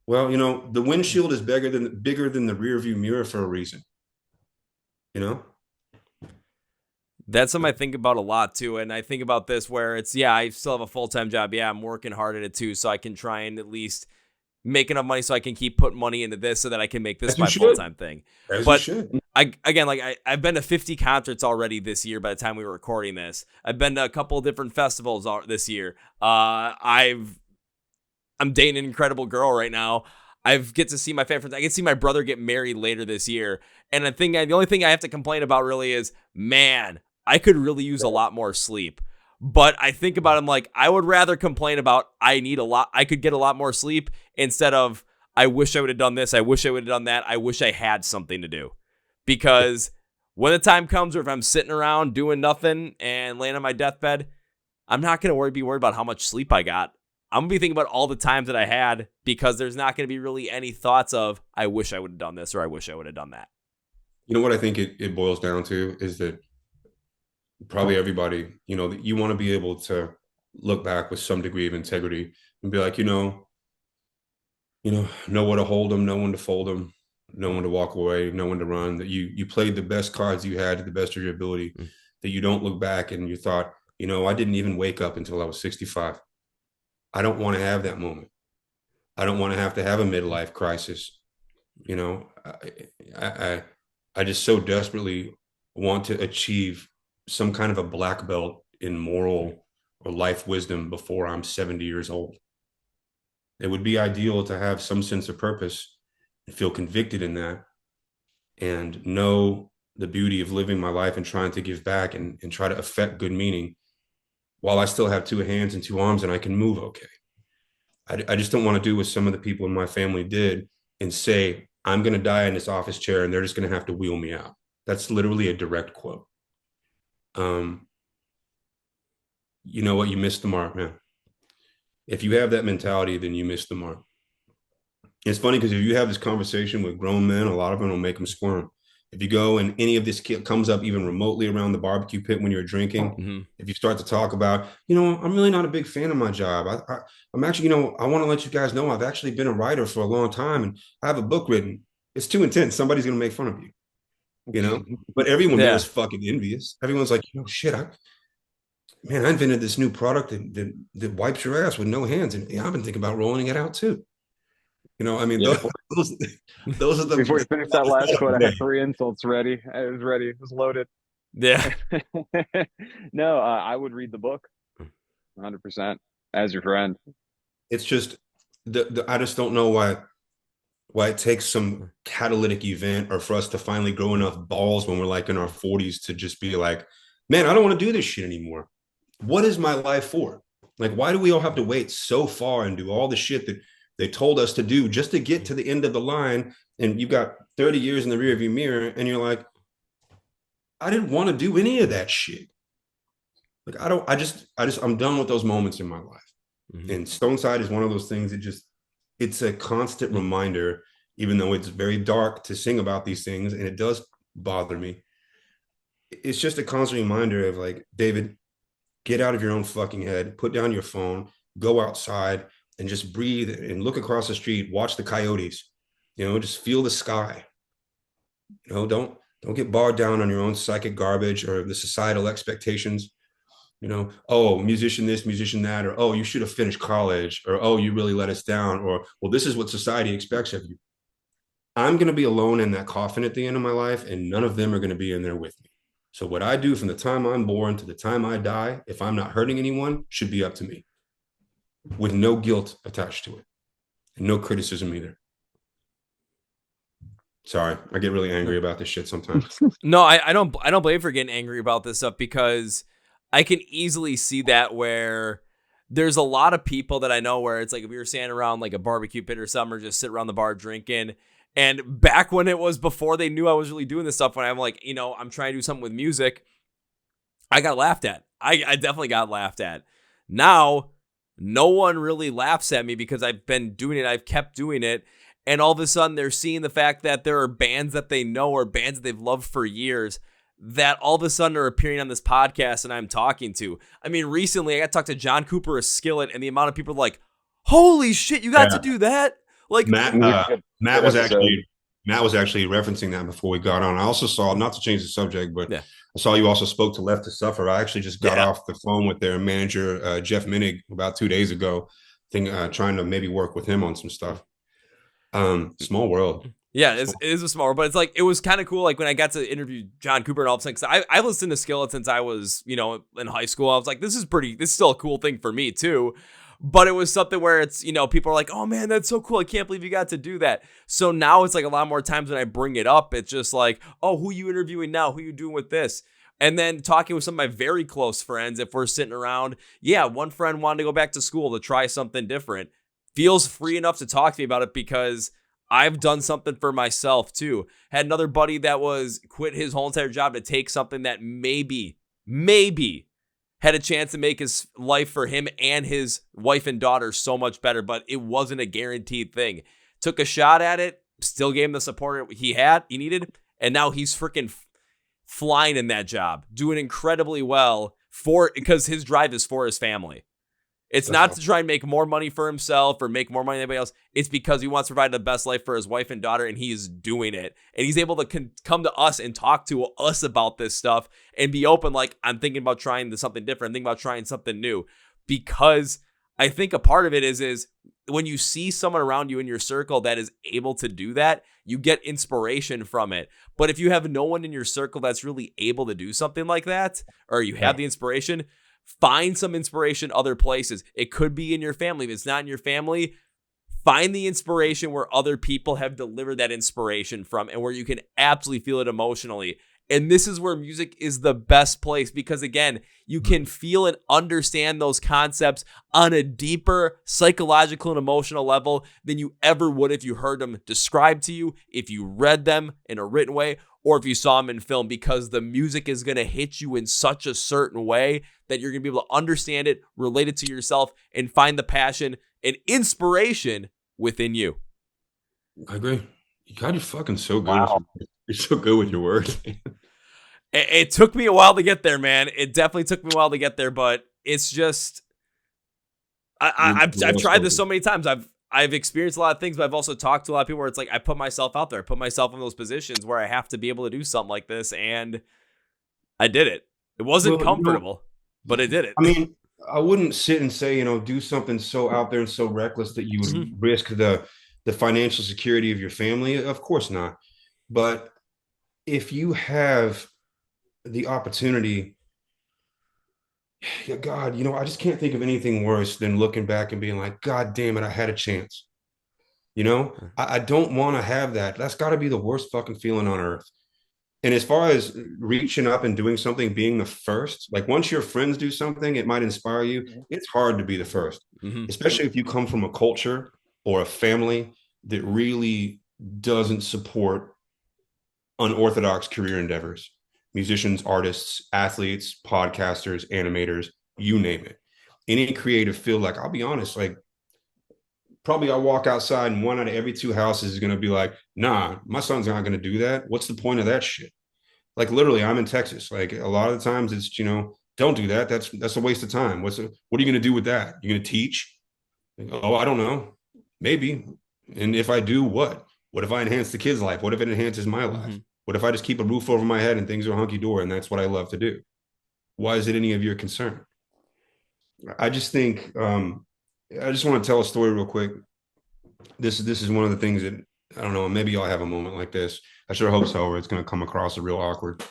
Well, the windshield is bigger than the rear view mirror for a reason. That's something I think about a lot too. And I think about this where it's, I still have a full-time job. Yeah, I'm working hard at it too. So I can try and at least make enough money so I can keep putting money into this so that I can make this my full-time thing. But I've been to 50 concerts already this year by the time we were recording this. I've been to a couple of different festivals this year. I'm dating an incredible girl right now. I get to see my favorite friends. I get to see my brother get married later this year. And I think the only thing I have to complain about really is, man, I could really use a lot more sleep. But I think about it, I'm like, I would rather complain about I could get a lot more sleep instead of I wish I would have done this. I wish I would have done that. I wish I had something to do. because when the time comes or if I'm sitting around doing nothing and laying on my deathbed, I'm not going to be worried about how much sleep I got. I'm going to be thinking about all the times that I had, because there's not going to be really any thoughts of, I wish I would have done this or I wish I would have done that. You know what I think it boils down to is that probably everybody, you know, that you want to be able to look back with some degree of integrity and be like, know when to hold them, know when to fold them, know when to walk away, know when to run, that you played the best cards you had to the best of your ability, that you don't look back and you thought, I didn't even wake up until I was 65. I don't want to have that moment. I don't want to have a midlife crisis. I just so desperately want to achieve some kind of a black belt in moral or life wisdom before I'm 70 years old. It would be ideal to have some sense of purpose and feel convicted in that and know the beauty of living my life and trying to give back and try to affect good meaning while I still have 2 hands and 2 arms and I can move okay. I just don't want to do what some of the people in my family did and say, I'm going to die in this office chair and they're just going to have to wheel me out. That's literally a direct quote. You know what? You missed the mark, man. If you have that mentality, then you miss the mark. It's funny because if you have this conversation with grown men, a lot of them will make them squirm. If you go and any of this comes up even remotely around the barbecue pit when you're drinking, if you start to talk about, I'm really not a big fan of my job. I'm actually, I want to let you guys know I've actually been a writer for a long time and I have a book written. It's too intense. Somebody's going to make fun of you, but everyone there is fucking envious. Everyone's like, shit, I invented this new product that wipes your ass with no hands. And I've been thinking about rolling it out too. Those are the. Before we finish that last quote, I had 3 insults ready. I was ready. It was loaded. Yeah. No, I would read the book 100% as your friend. It's just, I just don't know why it takes some catalytic event or for us to finally grow enough balls when we're like in our 40s to just be like, man, I don't want to do this shit anymore. What is my life for? Like, why do we all have to wait so far and do all the shit that they told us to do just to get to the end of the line? And you've got 30 years in the rearview mirror and you're like, I didn't want to do any of that shit. Like, I'm done with those moments in my life. And Stoneside is one of those things that it's a constant reminder, even though it's very dark to sing about these things and it does bother me. It's just a constant reminder of like, David, get out of your own fucking head, put down your phone, go outside and just breathe and look across the street, watch the coyotes, just feel the sky. Don't get bogged down on your own psychic garbage or the societal expectations. Oh, musician this, musician that, or, oh, you should have finished college, or, oh, you really let us down, or, well, this is what society expects of you. I'm going to be alone in that coffin at the end of my life, and none of them are going to be in there with me. So what I do from the time I'm born to the time I die, if I'm not hurting anyone, should be up to me with no guilt attached to it and no criticism either. Sorry, I get really angry about this shit sometimes. No, I don't blame you for getting angry about this stuff, because I can easily see that where there's a lot of people that I know where it's like if we were standing around like a barbecue pit or something, or just sit around the bar drinking. And back when it was before they knew I was really doing this stuff, when I'm like, I'm trying to do something with music, I got laughed at. I definitely got laughed at. Now, no one really laughs at me because I've been doing it. I've kept doing it. And all of a sudden they're seeing the fact that there are bands that they know or bands that they've loved for years that all of a sudden are appearing on this podcast and I'm talking to. I mean, recently I got to talk to John Cooper of Skillet, and the amount of people like, holy shit, you got to do that? Like Matt was actually referencing that before we got on. I also saw, not to change the subject, but I saw you also spoke to Left to Suffer. I actually just got off the phone with their manager, Jeff Minnig, about 2 days ago, trying to maybe work with him on some stuff. Small world. Yeah, it is a small world, but it's like, it was kind of cool. Like when I got to interview John Cooper and all of a sudden, because I've listened to Skillet since I was, in high school. I was like, this is still a cool thing for me too. But it was something where it's, people are like, oh man, that's so cool. I can't believe you got to do that. So now it's like a lot more times when I bring it up, it's just like, oh, who are you interviewing now? Who are you doing with this? And then talking with some of my very close friends, if we're sitting around, one friend wanted to go back to school to try something different, feels free enough to talk to me about it because I've done something for myself too. Had another buddy that was quit his whole entire job to take something that maybe had a chance to make his life for him and his wife and daughter so much better, but it wasn't a guaranteed thing. Took a shot at it, still gave him the support he needed, and now he's freaking flying in that job, doing incredibly well because his drive is for his family. It's not to try and make more money for himself or make more money than anybody else. It's because he wants to provide the best life for his wife and daughter, and he's doing it. And he's able to come to us and talk to us about this stuff and be open, like, I'm thinking about trying something different. I'm thinking about trying something new. Because I think a part of it is when you see someone around you in your circle that is able to do that, you get inspiration from it. But if you have no one in your circle that's really able to do something like that, or you have the inspiration, find some inspiration other places. It could be in your family. If it's not in your family, find the inspiration where other people have delivered that inspiration from and where you can absolutely feel it emotionally. And this is where music is the best place because, again, you can feel and understand those concepts on a deeper psychological and emotional level than you ever would if you heard them described to you, if you read them in a written way, or if you saw them in film, because the music is going to hit you in such a certain way that you're going to be able to understand it, relate it to yourself, and find the passion and inspiration within you. I agree. God, you're fucking so good. Wow. You're so good with your words. It took me a while to get there, man. It definitely took me a while to get there, but it's just I've tried this so many times. I've experienced a lot of things, but I've also talked to a lot of people where it's like I put myself out there, I put myself in those positions where I have to be able to do something like this, and I did it. It wasn't comfortable, but I did it. I mean, I wouldn't sit and say, do something so out there and so reckless that you would risk the financial security of your family. Of course not. But if you have the opportunity, God, I just can't think of anything worse than looking back and being like, God damn it, I had a chance. I don't want to have that. That's got to be the worst fucking feeling on earth. And as far as reaching up and doing something, being the first, like once your friends do something, it might inspire you. It's hard to be the first, especially if you come from a culture or a family that really doesn't support unorthodox career endeavors. Musicians, artists, athletes, podcasters, animators, you name it. Any creative field, like, I'll be honest, like, probably I'll walk outside and 1 out of every 2 houses is going to be like, nah, my son's not going to do that. What's the point of that shit? Like, literally, I'm in Texas. Like, a lot of the times it's, don't do that. That's a waste of time. What are you going to do with that? You're going to teach? Like, oh, I don't know. Maybe. And if I do, what? What if I enhance the kid's life? What if it enhances my life? What if I just keep a roof over my head and things are hunky-dory and that's what I love to do? Why is it any of your concern? I just think, I just want to tell a story real quick. This is one of the things that, I don't know, maybe y'all have a moment like this. I sure hope so, where it's going to come across as real awkward.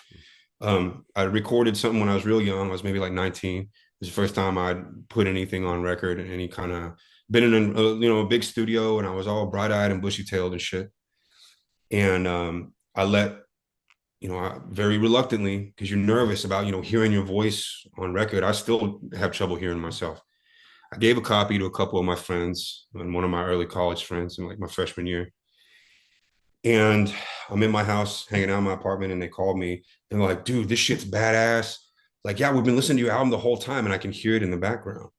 I recorded something when I was real young. I was maybe like 19. It was the first time I'd put anything on record, and any kind of been in a big studio, and I was all bright-eyed and bushy-tailed and shit. And I let, very reluctantly, because you're nervous about, hearing your voice on record. I still have trouble hearing myself. I gave a copy to a couple of my friends and one of my early college friends in like my freshman year. And I'm in my house hanging out in my apartment, and they called me and they're like, dude, this shit's badass. Like, yeah, we've been listening to your album the whole time and I can hear it in the background.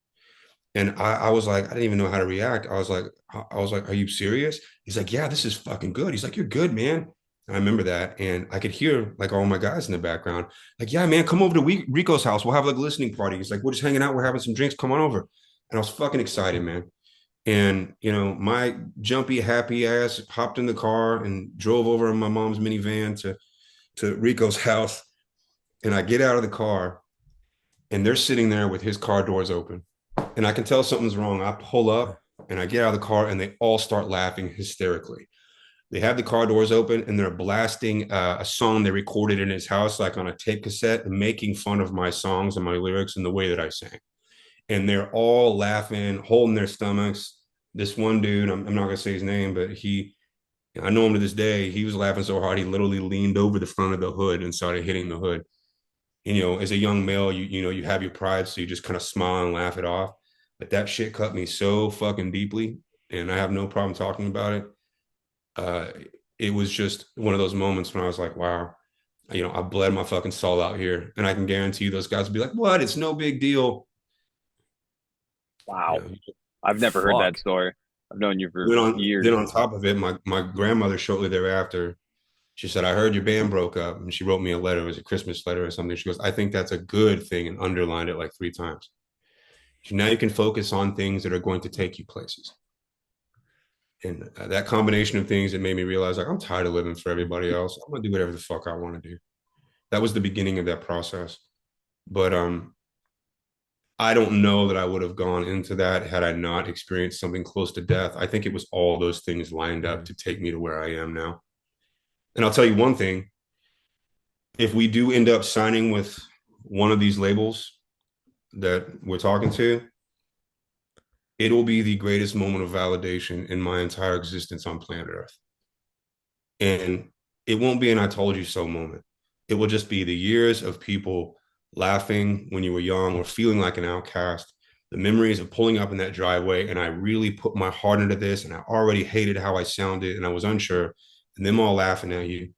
And I was like, I didn't even know how to react. I was like, are you serious? He's like, yeah, this is fucking good. He's like, you're good, man. I remember that. And I could hear like all my guys in the background, like, yeah, man, come over to Rico's house. We'll have like a listening party. He's like, we're just hanging out. We're having some drinks. Come on over. And I was fucking excited, man. And, my jumpy, happy ass hopped in the car and drove over in my mom's minivan to Rico's house. And I get out of the car and they're sitting there with his car doors open. And I can tell something's wrong. I pull up and I get out of the car and they all start laughing hysterically. They have the car doors open and they're blasting a song they recorded in his house, like on a tape cassette, and making fun of my songs and my lyrics and the way that I sang. And they're all laughing, holding their stomachs. This one dude, I'm not going to say his name, but I know him to this day. He was laughing so hard, he literally leaned over the front of the hood and started hitting the hood. And, as a young male, you have your pride, so you just kind of smile and laugh it off. But that shit cut me so fucking deeply, and I have no problem talking about it. it was just one of those moments when I was like, wow, I bled my fucking soul out here. And I can guarantee you those guys would be like, what? It's no big deal. Wow. I've never heard that story. I've known you for years. Then on top of it, my grandmother shortly thereafter, she said, I heard your band broke up. And she wrote me a letter. It was a Christmas letter or something. She goes, I think that's a good thing, and underlined it like 3 times. So now you can focus on things that are going to take you places. And that combination of things, it made me realize, like, I'm tired of living for everybody else. I'm going to do whatever the fuck I want to do. That was the beginning of that process. But I don't know that I would have gone into that had I not experienced something close to death. I think it was all those things lined up to take me to where I am now. And I'll tell you one thing. If we do end up signing with one of these labels that we're talking to, it will be the greatest moment of validation in my entire existence on planet Earth. And it won't be an I told you so moment. It will just be the years of people laughing when you were young or feeling like an outcast, the memories of pulling up in that driveway, and I really put my heart into this, and I already hated how I sounded, and I was unsure, and them all laughing at you.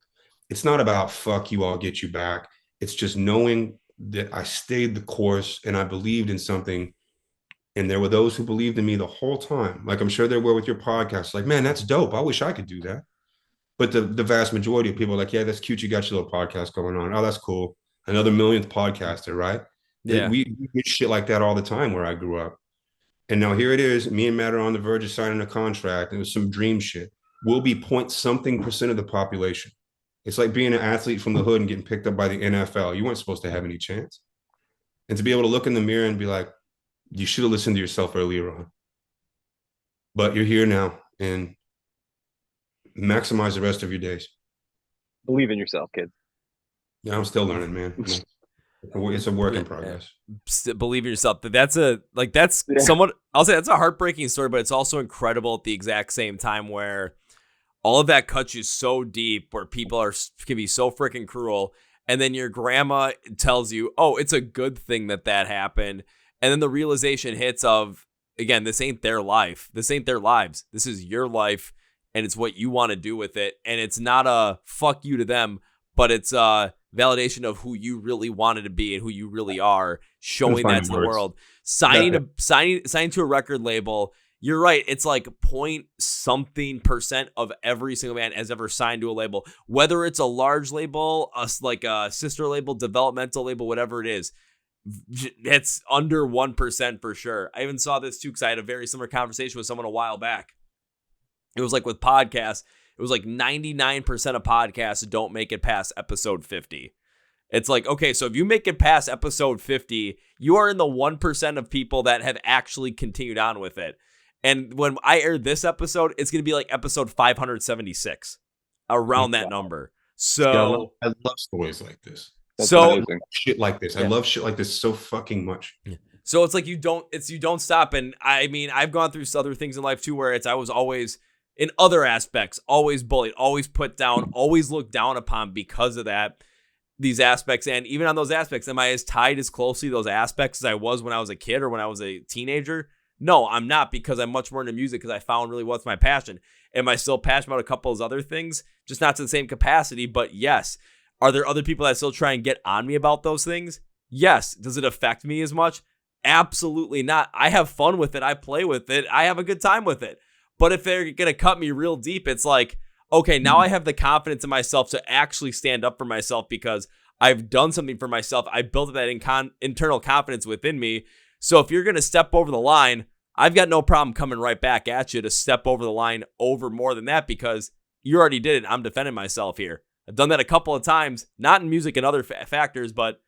It's not about fuck you, I'll get you back. It's just knowing that I stayed the course and I believed in something. And there were those who believed in me the whole time. Like I'm sure there were with your podcast. Like, man, that's dope. I wish I could do that. But the vast majority of people are like, yeah, that's cute. You got your little podcast going on. Oh, that's cool. Another millionth podcaster, right? Yeah. We get shit like that all the time where I grew up. And now here it is. Me and Matt are on the verge of signing a contract. It was some dream shit. We'll be 0.something% of the population. It's like being an athlete from the hood and getting picked up by the NFL. You weren't supposed to have any chance. And to be able to look in the mirror and be like, you should have listened to yourself earlier on. But you're here now, and maximize the rest of your days. Believe in yourself, kid. Yeah, I'm still learning, man. It's a work in progress. Believe in yourself. Somewhat, I'll say that's a heartbreaking story, but it's also incredible at the exact same time where all of that cuts you so deep where people can be so freaking cruel. And then your grandma tells you, oh, it's a good thing that happened. And then the realization hits of, again, this ain't their life. This ain't their lives. This is your life, and it's what you want to do with it. And it's not a fuck you to them, but it's a validation of who you really wanted to be and who you really are, showing that to the world. Signing to a record label, you're right. It's like .something% of every single band has ever signed to a label, whether it's a large label, like a sister label, developmental label, whatever it is. It's under 1% for sure. I even saw this too because I had a very similar conversation with someone a while back. It was like with podcasts, it was like 99% of podcasts don't make it past episode 50. It's like, okay, so if you make it past episode 50, you are in the 1% of people that have actually continued on with it. And when I air this episode, it's going to be like episode 576, around that number. So I love stories like this. That's amazing. Shit like this. I love shit like this so fucking much. So it's like you don't stop. And I mean, I've gone through other things in life too, where I was always in other aspects, always bullied, always put down, always looked down upon because of these aspects. And even on those aspects, am I as tied as closely to those aspects as I was when I was a kid or when I was a teenager? No, I'm not, because I'm much more into music because I found really what's my passion. Am I still passionate about a couple of those other things? Just not to the same capacity, but yes. Are there other people that still try and get on me about those things? Yes. Does it affect me as much? Absolutely not. I have fun with it. I play with it. I have a good time with it. But if they're going to cut me real deep, it's like, okay, now I have the confidence in myself to actually stand up for myself because I've done something for myself. I built that internal confidence within me. So if you're going to step over the line, I've got no problem coming right back at you to step over the line over more than that because you already did it. I'm defending myself here. I've done that a couple of times, not in music and other factors, but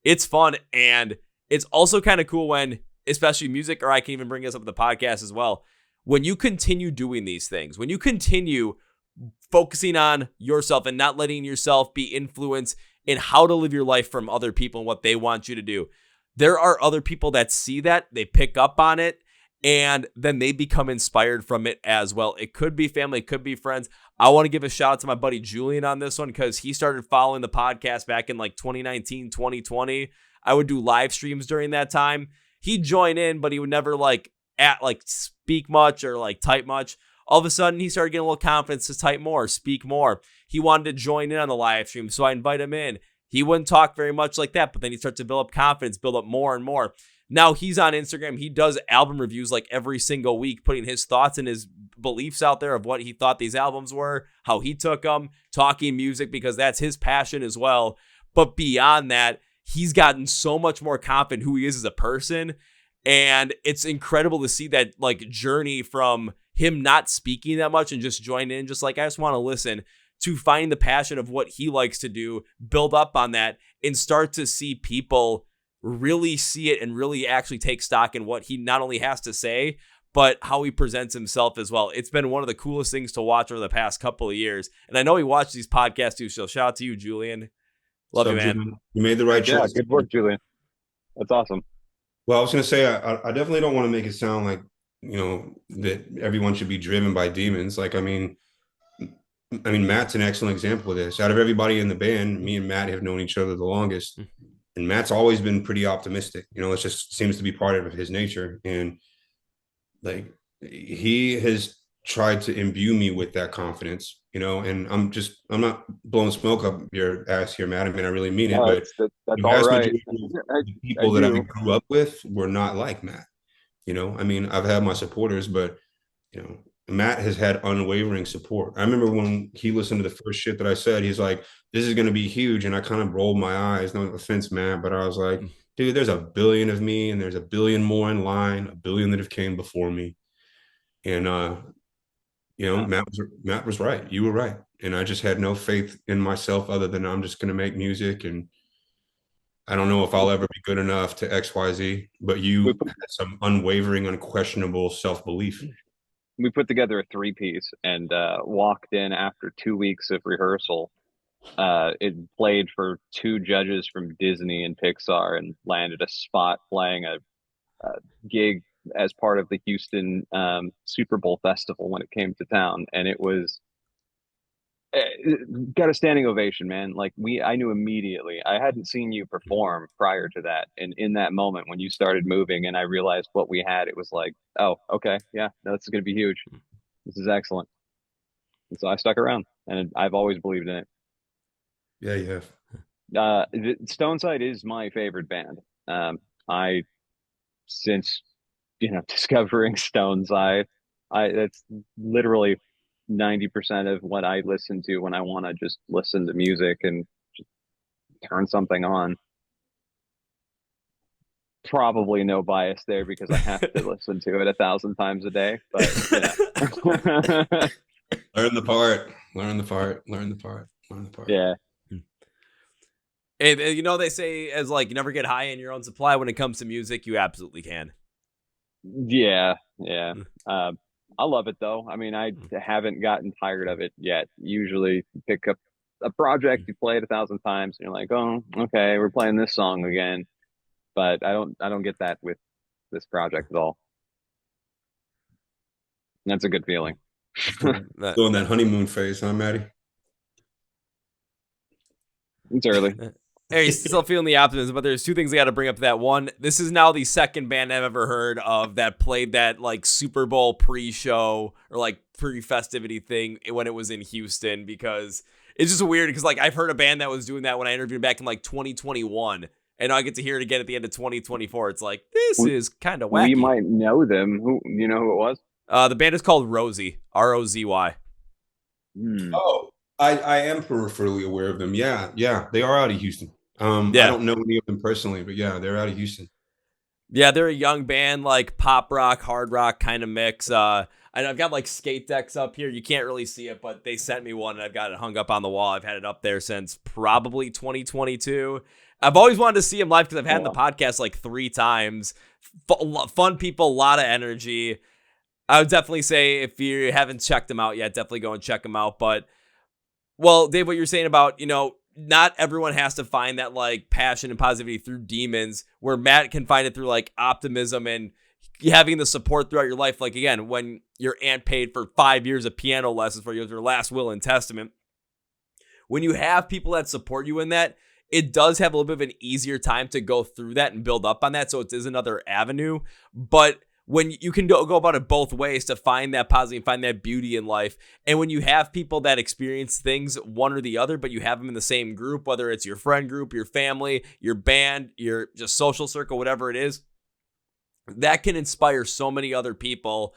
it's fun. And it's also kind of cool when, especially music, or I can even bring this up in the podcast as well, when you continue doing these things, when you continue focusing on yourself and not letting yourself be influenced in how to live your life from other people and what they want you to do. There are other people that see that, they pick up on it, and then they become inspired from it as well. It could be family, it could be friends. I want to give a shout out to my buddy Julian on this one because he started following the podcast back in like 2019, 2020. I would do live streams during that time. He'd join in, but he would never speak much or type much. All of a sudden, he started getting a little confidence to type more, speak more. He wanted to join in on the live stream, so I invite him in. He wouldn't talk very much like that, but then he starts to build up confidence, build up more and more. Now he's on Instagram. He does album reviews like every single week, putting his thoughts and his beliefs out there of what he thought these albums were, how he took them, talking music, because that's his passion as well. But beyond that, he's gotten so much more confident who he is as a person. And it's incredible to see that like journey from him not speaking that much and just joining in, just like, I just want to listen, to find the passion of what he likes to do, build up on that, and start to see people really see it and really actually take stock in what he not only has to say, but how he presents himself as well. It's been one of the coolest things to watch over the past couple of years. And I know he watched these podcasts too, so shout out to you, Julian. Love you, man. Julian, you made the right choice. Yeah, good work, Julian. That's awesome. Well, I was going to say, I definitely don't want to make it sound like, that everyone should be driven by demons. Like, I mean, Matt's an excellent example of this. Out of everybody in the band, me and Matt have known each other the longest. And Matt's always been pretty optimistic. It just seems to be part of his nature. And like, he has tried to imbue me with that confidence, and I'm not blowing smoke up your ass here, Matt. I mean, I really mean it, but that's all right. The people that I grew up with were not like Matt. I mean, I've had my supporters, but, Matt has had unwavering support. I remember when he listened to the first shit that I said, he's like, this is going to be huge. And I kind of rolled my eyes, no offense, Matt, but I was like, dude, there's a billion of me and there's a billion more in line, a billion that have came before me. And, Matt was right. You were right. And I just had no faith in myself other than I'm just going to make music. And I don't know if I'll ever be good enough to X, Y, Z, but you had some unwavering, unquestionable self-belief. We put together a 3-piece and walked in after 2 weeks of rehearsal. It played for 2 judges from Disney and Pixar and landed a spot playing a gig as part of the Houston Super Bowl festival when it came to town. And it was got a standing ovation, man. Like I knew immediately. I hadn't seen you perform prior to that. And in that moment when you started moving and I realized what we had, it was like, oh, okay. Yeah, no, this is going to be huge. This is excellent. And so I stuck around and I've always believed in it. Yeah, you have. Stoneside is my favorite band. Since discovering Stoneside, that's literally 90% of what I listen to when I want to just listen to music and just turn something on. Probably no bias there because I have to listen to it 1,000 times a day. But learn the part. Yeah. And they say as like you never get high in your own supply when it comes to music. You absolutely can. Yeah. I love it though. I mean, I haven't gotten tired of it yet. Usually you pick up a project, you play it 1,000 times and you're like, oh, okay, we're playing this song again. But I don't get that with this project at all. That's a good feeling. Still in that honeymoon phase, huh, Maddie? It's early. Hey, still feeling the optimism, but there's 2 things I got to bring up to that. One, this is now the second band I've ever heard of that played that like Super Bowl pre-show or like pre-festivity thing when it was in Houston, because it's just weird because like I've heard a band that was doing that when I interviewed back in like 2021, and now I get to hear it again at the end of 2024. It's like, this is kind of wacky. We might know them. Who it was? The band is called Rozy, ROZY. Oh, I am peripherally aware of them. Yeah, they are out of Houston. I don't know any of them personally, but yeah, they're out of Houston. Yeah, they're a young band, like pop rock, hard rock kind of mix. And I've got like skate decks up here. You can't really see it, but they sent me one and I've got it hung up on the wall. I've had it up there since probably 2022. I've always wanted to see them live because I've had the podcast like 3 times. Fun people, a lot of energy. I would definitely say if you haven't checked them out yet, definitely go and check them out. But, well, Dave, what you're saying about, not everyone has to find that like passion and positivity through demons, where Matt can find it through like optimism and having the support throughout your life. Like, again, when your aunt paid for 5 years of piano lessons for you as your last will and testament, when you have people that support you in that, it does have a little bit of an easier time to go through that and build up on that. So it is another avenue. But when you can go about it both ways to find that positive, find that beauty in life. And when you have people that experience things, one or the other, but you have them in the same group, whether it's your friend group, your family, your band, your just social circle, whatever it is, that can inspire so many other people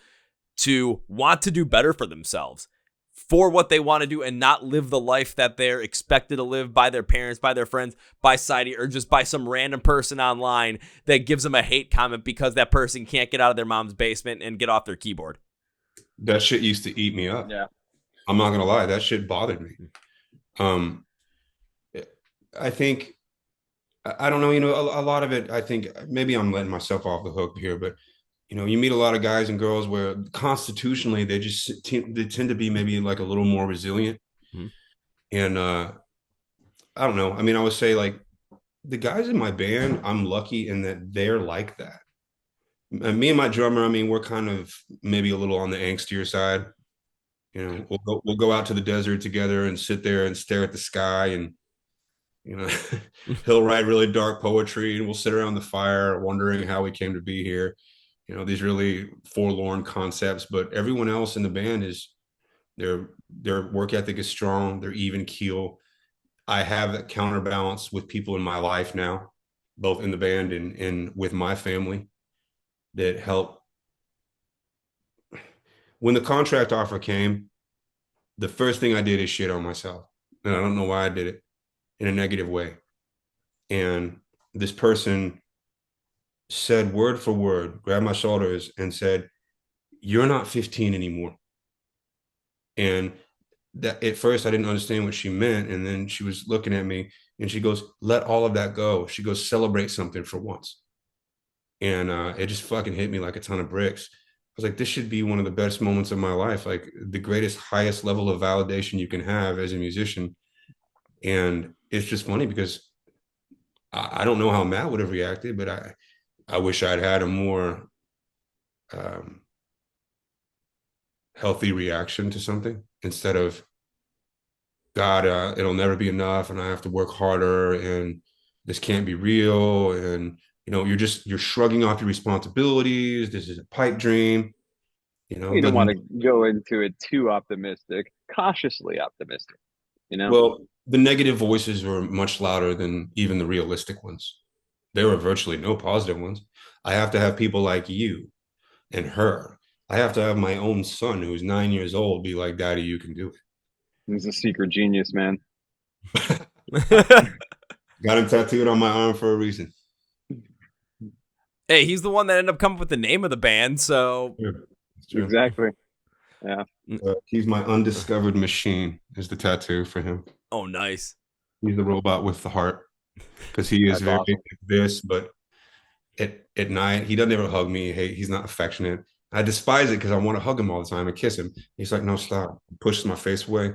to want to do better for themselves, for what they want to do, and not live the life that they're expected to live by their parents, by their friends, by society, or just by some random person online that gives them a hate comment because that person can't get out of their mom's basement and get off their keyboard. That shit used to eat me up. Yeah. I'm not gonna lie, that shit bothered me. I think, I don't know, a lot of it, I think maybe I'm letting myself off the hook here, but you meet a lot of guys and girls where constitutionally they tend to be maybe like a little more resilient. Mm-hmm. And I don't know. I mean, I would say like the guys in my band, I'm lucky in that they're like that. And me and my drummer, I mean, we're kind of maybe a little on the angstier side. We'll go out to the desert together and sit there and stare at the sky, and he'll write really dark poetry, and we'll sit around the fire wondering how we came to be here. These really forlorn concepts, but everyone else in the band their work ethic is strong. They're even keel. I have that counterbalance with people in my life now, both in the band and with my family, that help. When the contract offer came, the first thing I did is shit on myself. And I don't know why I did it in a negative way. And this person said word for word, grabbed my shoulders and said, "You're not 15 anymore." And that at first I didn't understand what she meant. And then she was looking at me and she goes, "Let all of that go." She goes, "Celebrate something for once." And it just fucking hit me like a ton of bricks. I was like, this should be one of the best moments of my life, like the greatest, highest level of validation you can have as a musician. And it's just funny because I don't know how Matt would have reacted, but I wish I'd had a more healthy reaction to something instead of, God, it'll never be enough and I have to work harder and this can't be real. And, you're shrugging off your responsibilities. This is a pipe dream. You don't want to go into it too optimistic, cautiously optimistic, Well, the negative voices were much louder than even the realistic ones. There were virtually no positive ones. I have to have people like you and her. I have to have my own son who's 9 years old be like, "Daddy, you can do it." He's a secret genius, man. Got him tattooed on my arm for a reason. Hey, he's the one that ended up coming up with the name of the band, so... It's true. Exactly. Yeah. He's my undiscovered machine is the tattoo for him. Oh, nice. He's the robot with the heart, because he is very awesome. This, but at night, he doesn't ever hug me. Hey, he's not affectionate. I despise it because I want to hug him all the time and kiss him. He's like, "No, stop." He pushes my face away.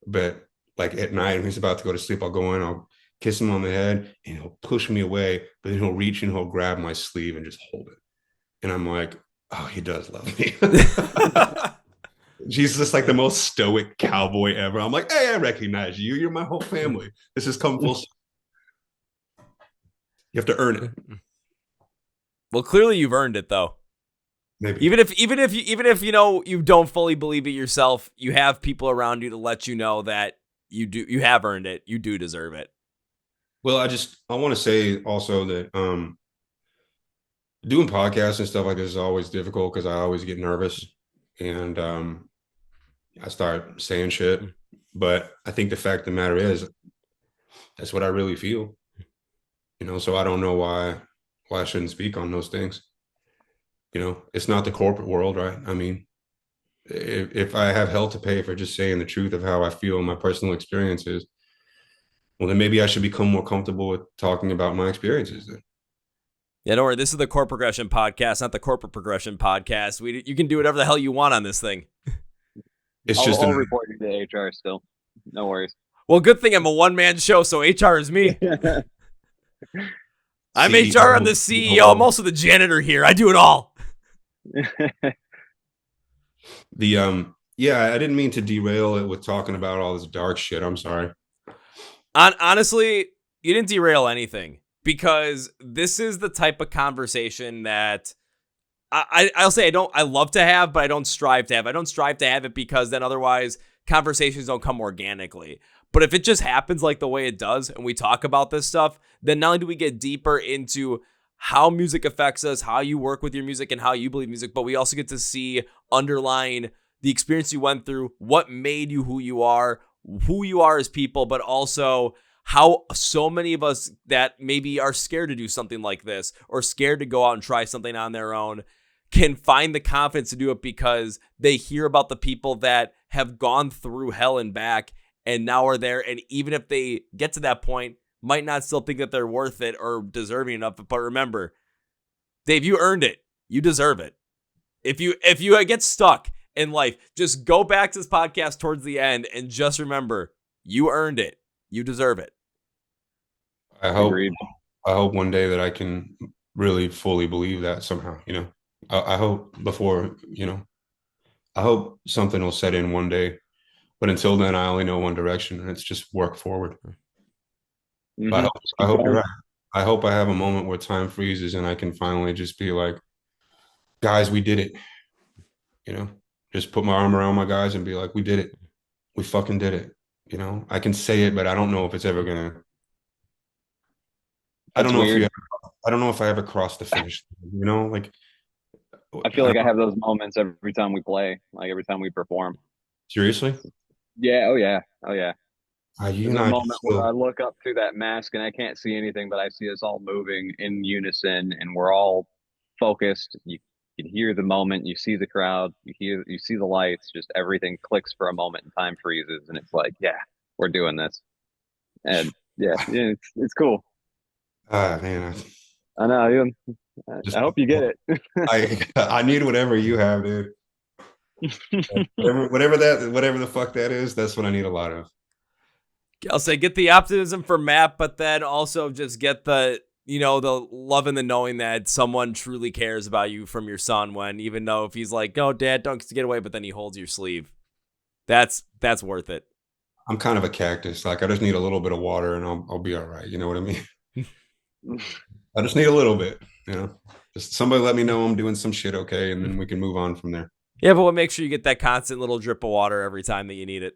But like at night, when he's about to go to sleep, I'll go in, I'll kiss him on the head, and he'll push me away, but then he'll reach and he'll grab my sleeve and just hold it. And I'm like, oh, he does love me. She's just like the most stoic cowboy ever. I'm like, "Hey, I recognize you. You're my whole family. This has come full circle." You have to earn it. Well, clearly you've earned it, though. Maybe. Even if you don't fully believe it yourself, you have people around you to let you know that you have earned it. You do deserve it. Well, I want to say also that doing podcasts and stuff like this is always difficult because I always get nervous and I start saying shit. But I think the fact of the matter is that's what I really feel. So I don't know why I shouldn't speak on those things. It's not the corporate world, right? I mean, if I have hell to pay for just saying the truth of how I feel and my personal experiences, well, then maybe I should become more comfortable with talking about my experiences then. Yeah, don't worry. This is the Chord Progression Podcast, not the Corporate Progression Podcast. You can do whatever the hell you want on this thing. I'll report you to HR still. No worries. Well, good thing I'm a one-man show, so HR is me. I'm CEO, HR, I'm the CEO. I'm also the janitor here. I do it all. I didn't mean to derail it with talking about all this dark shit. I'm sorry. Honestly, you didn't derail anything because this is the type of conversation that I'll say I love to have, but I don't strive to have. I don't strive to have it because then otherwise conversations don't come organically. But if it just happens like the way it does and we talk about this stuff, then not only do we get deeper into how music affects us, how you work with your music and how you believe music, but we also get to see underlying the experience you went through, what made you who you are as people, but also how so many of us that maybe are scared to do something like this or scared to go out and try something on their own can find the confidence to do it because they hear about the people that have gone through hell and back and now are there. And even if they get to that point, might not still think that they're worth it or deserving enough. But remember, Dave, you earned it. You deserve it. If you get stuck in life, just go back to this podcast towards the end and just remember, you earned it. You deserve it. I hope one day that I can really fully believe that somehow, I hope I hope something will set in one day, but until then, I only know one direction, and it's just work forward. Mm-hmm. I hope you're right. I hope I have a moment where time freezes and I can finally just be like, guys, we did it. Just put my arm around my guys and be like, we did it. We fucking did it. I can say it, but I don't know if it's ever gonna. I don't know if I ever crossed the finish. Like I feel like I have those moments every time we play, like every time we perform. Seriously? Yeah. Oh yeah. Oh yeah. There's a moment where I look up through that mask and I can't see anything, but I see us all moving in unison, and we're all focused. You can hear the moment, you see the crowd, you see the lights, just everything clicks for a moment and time freezes, and it's like, yeah, we're doing this, and yeah, it's cool. Man, I know. I hope you get it. I need whatever you have, dude. whatever the fuck that is, that's what I need a lot of. I'll say get the optimism for Matt, but then also just get the love and the knowing that someone truly cares about you from your son, when even though if he's like, "Oh, Dad, don't get away," but then he holds your sleeve. That's worth it. I'm kind of a cactus. Like I just need a little bit of water and I'll be all right. You know what I mean? I just need a little bit, just somebody let me know I'm doing some shit okay, and then we can move on from there. Yeah, but we'll make sure you get that constant little drip of water every time that you need it.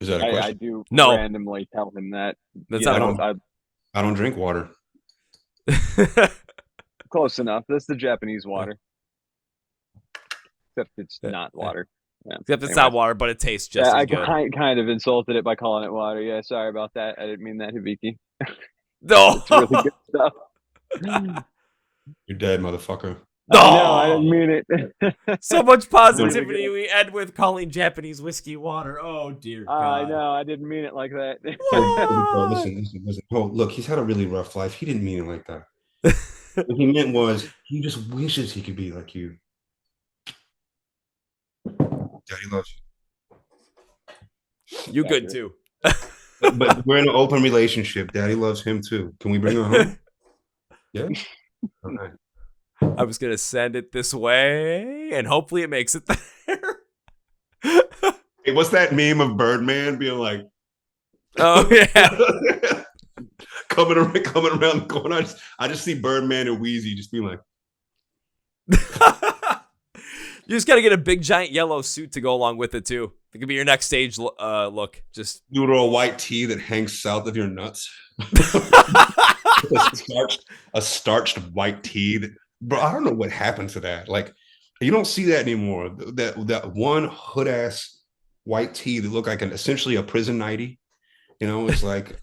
Is that a question? I do no. randomly tell him that. That's not I don't drink water. Close enough. That's the Japanese water. Except it's not water. Yeah. Except it's not water, but it tastes just as good. I kind of insulted it by calling it water. Yeah, sorry about that. I didn't mean that, Hibiki. No. It's really good stuff. You're dead, motherfucker. No, I didn't mean it. So much positivity. We end with calling Japanese whiskey water. Oh, dear God. I know. I didn't mean it like that. Listen. Oh, look, he's had a really rough life. He didn't mean it like that. What he meant was he just wishes he could be like you. Daddy loves you. You good, too. But we're in an open relationship. Daddy loves him, too. Can we bring her home? Yeah? Okay. I was going to send it this way, and hopefully it makes it there. Hey, what's that meme of Birdman being like, oh, yeah. coming around the corner? I just see Birdman and Wheezy just being like. You just got to get a big, giant yellow suit to go along with it, too. It could be your next stage look. Just do a white tee that hangs south of your nuts. a starched white tee that, bro, I don't know what happened to that. Like, you don't see that anymore. That one hood ass white tee that looked like essentially a prison nightie. It's like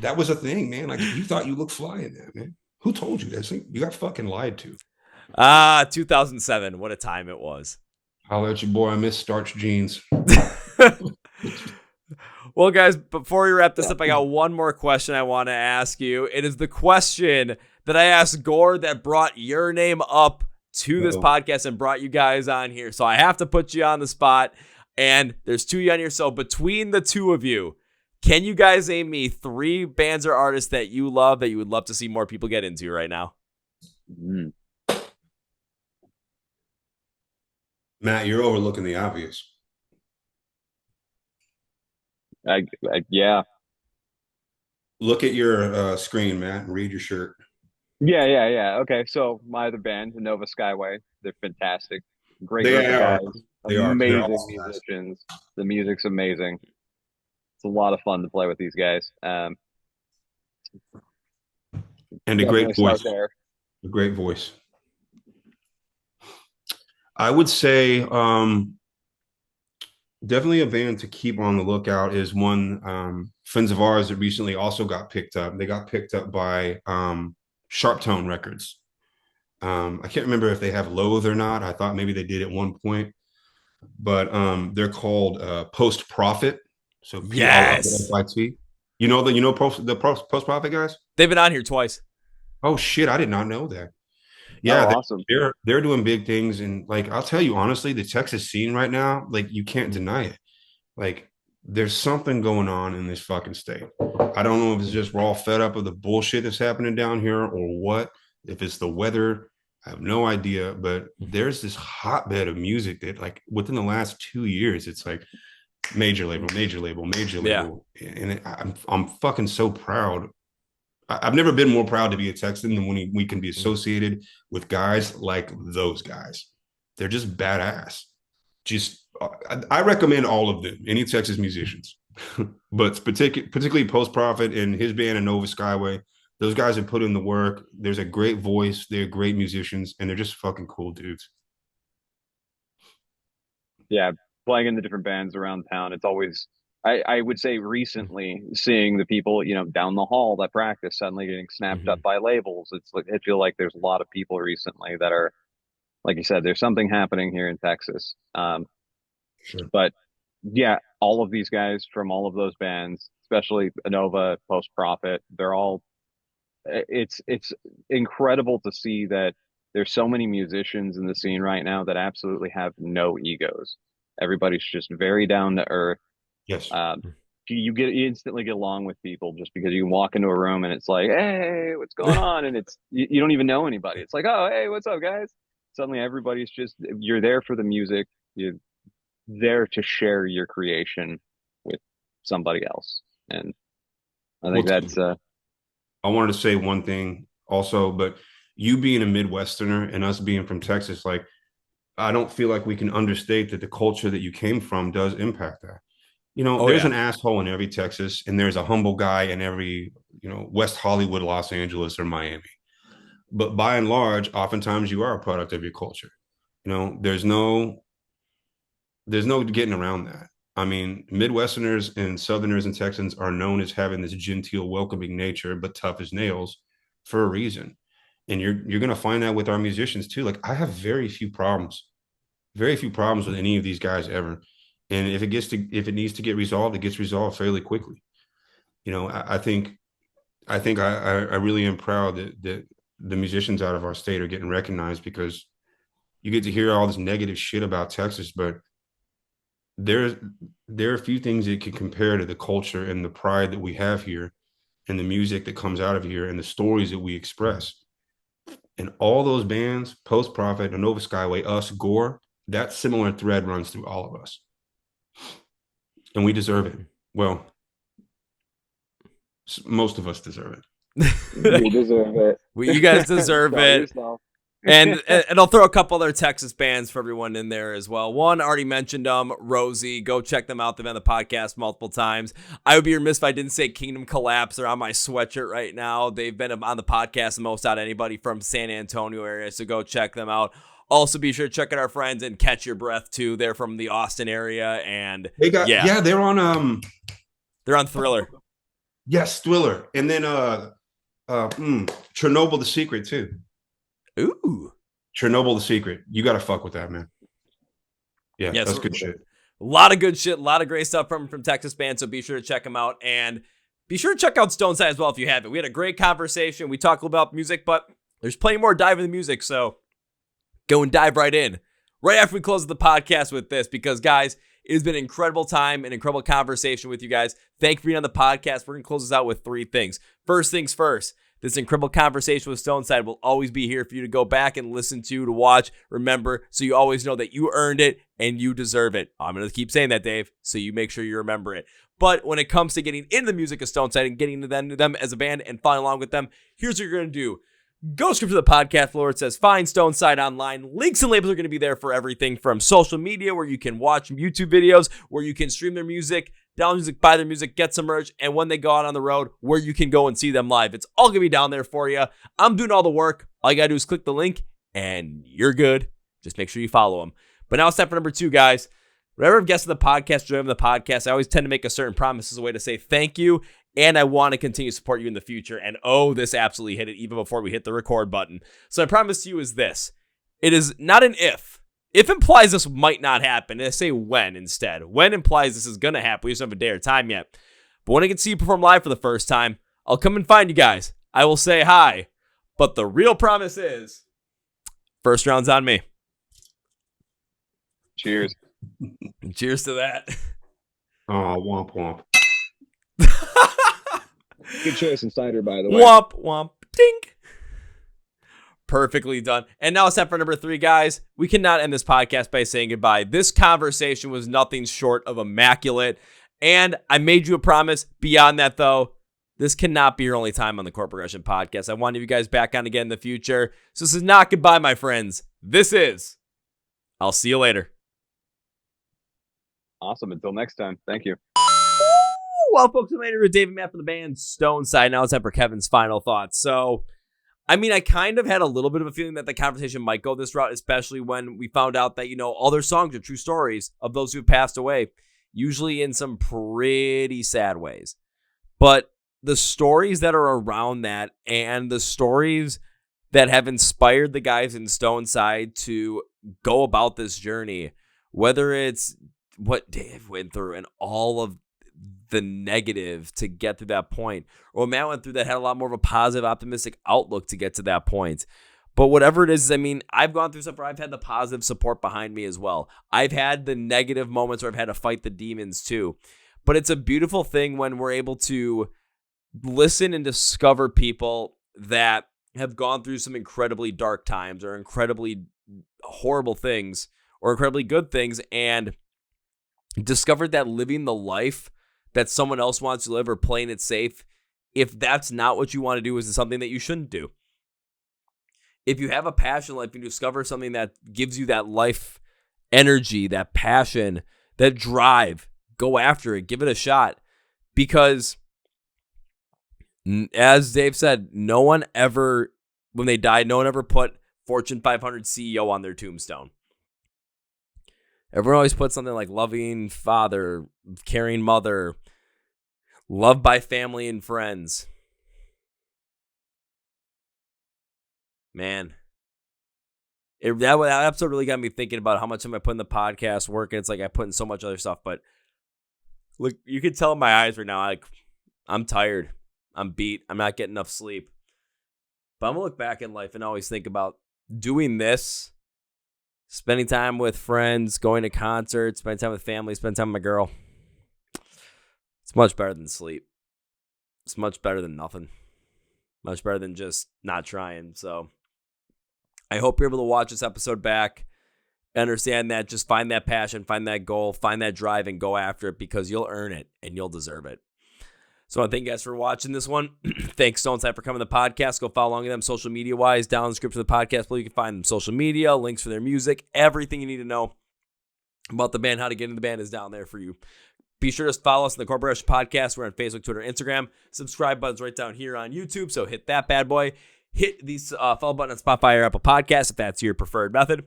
that was a thing, man. Like you thought you looked fly in that, man. Who told you that? You got fucking lied to. 2007. What a time it was. Holla at your boy. I miss starched jeans. Well, guys, before we wrap this up, I got one more question I want to ask you. It is the question that I asked Gore that brought your name up to this podcast and brought you guys on here. So I have to put you on the spot, and there's two of you on here. So between the two of you, can you guys name me 3 bands or artists that you love that you would love to see more people get into right now? Matt, you're overlooking the obvious. Yeah. Look at your screen, Matt, and read your shirt. Yeah. Okay, so my other band, the Nova Skyway, they're fantastic. Great They group of are. guys, They are. They're amazing awesome guys. musicians. The music's amazing. It's a lot of fun to play with these guys. And a Definitely great start voice. there. A great voice. I would say definitely a band to keep on the lookout is one friends of ours that recently also got picked up. They got picked up by Sharp Tone Records. I can't remember if they have Loathe or not. I thought maybe they did at one point, but they're called Post Profit. So Yes. PROFIT. You know the Post Profit guys? They've been on here twice. Oh shit, I did not know that. Oh, Yeah, awesome. they're doing big things, and like I'll tell you honestly, the Texas scene right now, like you can't deny it. Like there's something going on in this fucking state. I don't know if it's just we're all fed up of the bullshit that's happening down here or what. If it's the weather, I have no idea. But there's this hotbed of music that, like, within the last 2 years, it's like major label, major label, major Yeah. label, and I'm fucking so proud. I've never been more proud to be a Texan than when we can be associated with guys like those guys. They're just badass. Just I recommend all of them, any Texas musicians, but particularly Post Profit and his band and Nova Skyway. Those guys have put in the work. There's a great voice. They're great musicians, and they're just fucking cool dudes. Yeah, playing in the different bands around town, it's always I would say recently seeing the people, down the hall that practice suddenly getting snapped up by labels. It's like I feel like there's a lot of people recently that are, like you said, there's something happening here in Texas. Sure. But yeah, all of these guys from all of those bands, especially Anova, Post Profit, they're all it's incredible to see that there's so many musicians in the scene right now that absolutely have no egos. Everybody's just very down to earth. Yes. Um, you instantly get along with people just because you can walk into a room and it's like, hey, what's going on? And it's you don't even know anybody. It's like, oh, hey, what's up, guys? Suddenly everybody's just you're there for the music. You're there to share your creation with somebody else. And I think Well, that's I wanted to say one thing also, but you being a Midwesterner and us being from Texas, like I don't feel like we can understate that the culture that you came from does impact that. Oh There's yeah. an asshole in every Texas, and there's a humble guy in every, West Hollywood, Los Angeles, or Miami. But by and large, oftentimes you are a product of your culture. There's no getting around that. I mean, Midwesterners and Southerners and Texans are known as having this genteel, welcoming nature, but tough as nails for a reason. And you're gonna find that with our musicians too. Like I have very few problems with any of these guys ever. And if it needs to get resolved, it gets resolved fairly quickly. I think I really am proud that the musicians out of our state are getting recognized because you get to hear all this negative shit about Texas, but there there are a few things that can compare to the culture and the pride that we have here and the music that comes out of here and the stories that we express. And all those bands, Post Profit, Nova Skyway, us, Gore, that similar thread runs through all of us. And we deserve it. Well, most of us deserve it. you deserve it. You guys deserve it. And I'll throw a couple other Texas bands for everyone in there as well. One, already mentioned them, Rosie. Go check them out. They've been on the podcast multiple times. I would be remiss if I didn't say Kingdom Collapse. They're on my sweatshirt right now. They've been on the podcast the most out of anybody from San Antonio area, so go check them out. Also, be sure to check out our friends and Catch Your Breath too. They're from the Austin area, and they're on they're on Thriller. Yes, Thriller, and then Chernobyl the Secret too. Ooh. Chernobyl the Secret. You got to fuck with that, man. Yeah, that's good shit. A lot of good shit. A lot of great stuff from Texas bands, so be sure to check them out. And be sure to check out Stoneside as well if you haven't. We had a great conversation. We talked a little about music, but there's plenty more dive in the music, so go and dive right in. Right after we close the podcast with this, because, guys, it has been an incredible time, an incredible conversation with you guys. Thank you for being on the podcast. We're going to close this out with three things. First things first. This incredible conversation with Stoneside will always be here for you to go back and listen to watch, remember, so you always know that you earned it and you deserve it. I'm going to keep saying that, Dave, so you make sure you remember it. But when it comes to getting into the music of Stoneside and getting to them as a band and following along with them, here's what you're going to do. Go script to the podcast floor. It says find Stoneside online. Links and labels are going to be there for everything from social media, where you can watch YouTube videos, where you can stream their music, download music, buy their music, get some merch, and when they go out on the road, where you can go and see them live. It's all going to be down there for you. I'm doing all the work. All you got to do is click the link, and you're good. Just make sure you follow them. But now it's time for number 2, guys. Whenever I've guested the podcast, joined the podcast, I always tend to make a certain promise as a way to say thank you, and I want to continue to support you in the future. And this absolutely hit it even before we hit the record button. So I promise to you is this. It is not an if. If implies this might not happen. And I say when instead. When implies this is going to happen. We just don't have a day or time yet. But when I can see you perform live for the first time, I'll come and find you guys. I will say hi. But the real promise is, first round's on me. Cheers. Cheers to that. Oh, womp womp. Good choice in cider, by the way. Womp womp dink. Perfectly done. And now it's time for number 3, guys. We cannot end this podcast by saying goodbye. This conversation was nothing short of immaculate. And I made you a promise. Beyond that, though, this cannot be your only time on the Chord Progression Podcast. I want you guys back on again in the future. So this is not goodbye, my friends. This is. I'll see you later. Awesome. Until next time. Thank you. Well, folks, I'm later with Dave and Matt from the band Stoneside. Now it's time for Kevin's final thoughts. So, I mean, I kind of had a little bit of a feeling that the conversation might go this route, especially when we found out that, all their songs are true stories of those who have passed away, usually in some pretty sad ways. But the stories that are around that and the stories that have inspired the guys in Stoneside to go about this journey, whether it's what Dave went through and all of the negative to get to that point, or Matt went through that had a lot more of a positive, optimistic outlook to get to that point. But whatever it is, I mean, I've gone through stuff where I've had the positive support behind me as well. I've had the negative moments where I've had to fight the demons too. But it's a beautiful thing when we're able to listen and discover people that have gone through some incredibly dark times or incredibly horrible things or incredibly good things, and discovered that living the life that someone else wants to live or playing it safe, if that's not what you want to do, is something that you shouldn't do. If you have a passion in life, you discover something that gives you that life energy, that passion, that drive, go after it, give it a shot. Because as Dave said, no one ever, when they died, no one ever put Fortune 500 CEO on their tombstone. Everyone always puts something like loving father, caring mother, loved by family and friends. Man, that episode really got me thinking about how much am I putting the podcast work. And it's like I put in so much other stuff. But look, you can tell in my eyes right now, like I'm tired. I'm beat. I'm not getting enough sleep. But I'm going to look back in life and always think about doing this. Spending time with friends, going to concerts, spending time with family, spending time with my girl. It's much better than sleep. It's much better than nothing. Much better than just not trying. So I hope you're able to watch this episode back, understand that, just find that passion, find that goal, find that drive, and go after it, because you'll earn it and you'll deserve it. So I want to thank you guys for watching this one. Thanks, Stoneside, for coming to the podcast. Go follow along with them social media-wise. Down in the script for the podcast below, you can find them social media, links for their music, everything you need to know about the band, how to get into the band is down there for you. Be sure to follow us on the Chord Progression Podcast. We're on Facebook, Twitter, Instagram. Subscribe button's right down here on YouTube, so hit that bad boy. Hit the follow button on Spotify or Apple Podcasts if that's your preferred method.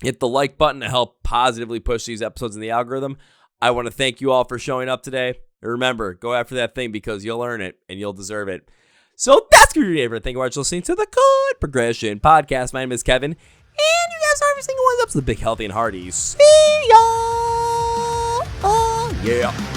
Hit the like button to help positively push these episodes in the algorithm. I want to thank you all for showing up today. Remember, go after that thing, because you'll earn it and you'll deserve it. So that's good, everyone. Thank you for listening to the Chord Progression Podcast. My name is Kevin, and you guys are every single one of us, the big, healthy, and hearty. See ya! Yeah.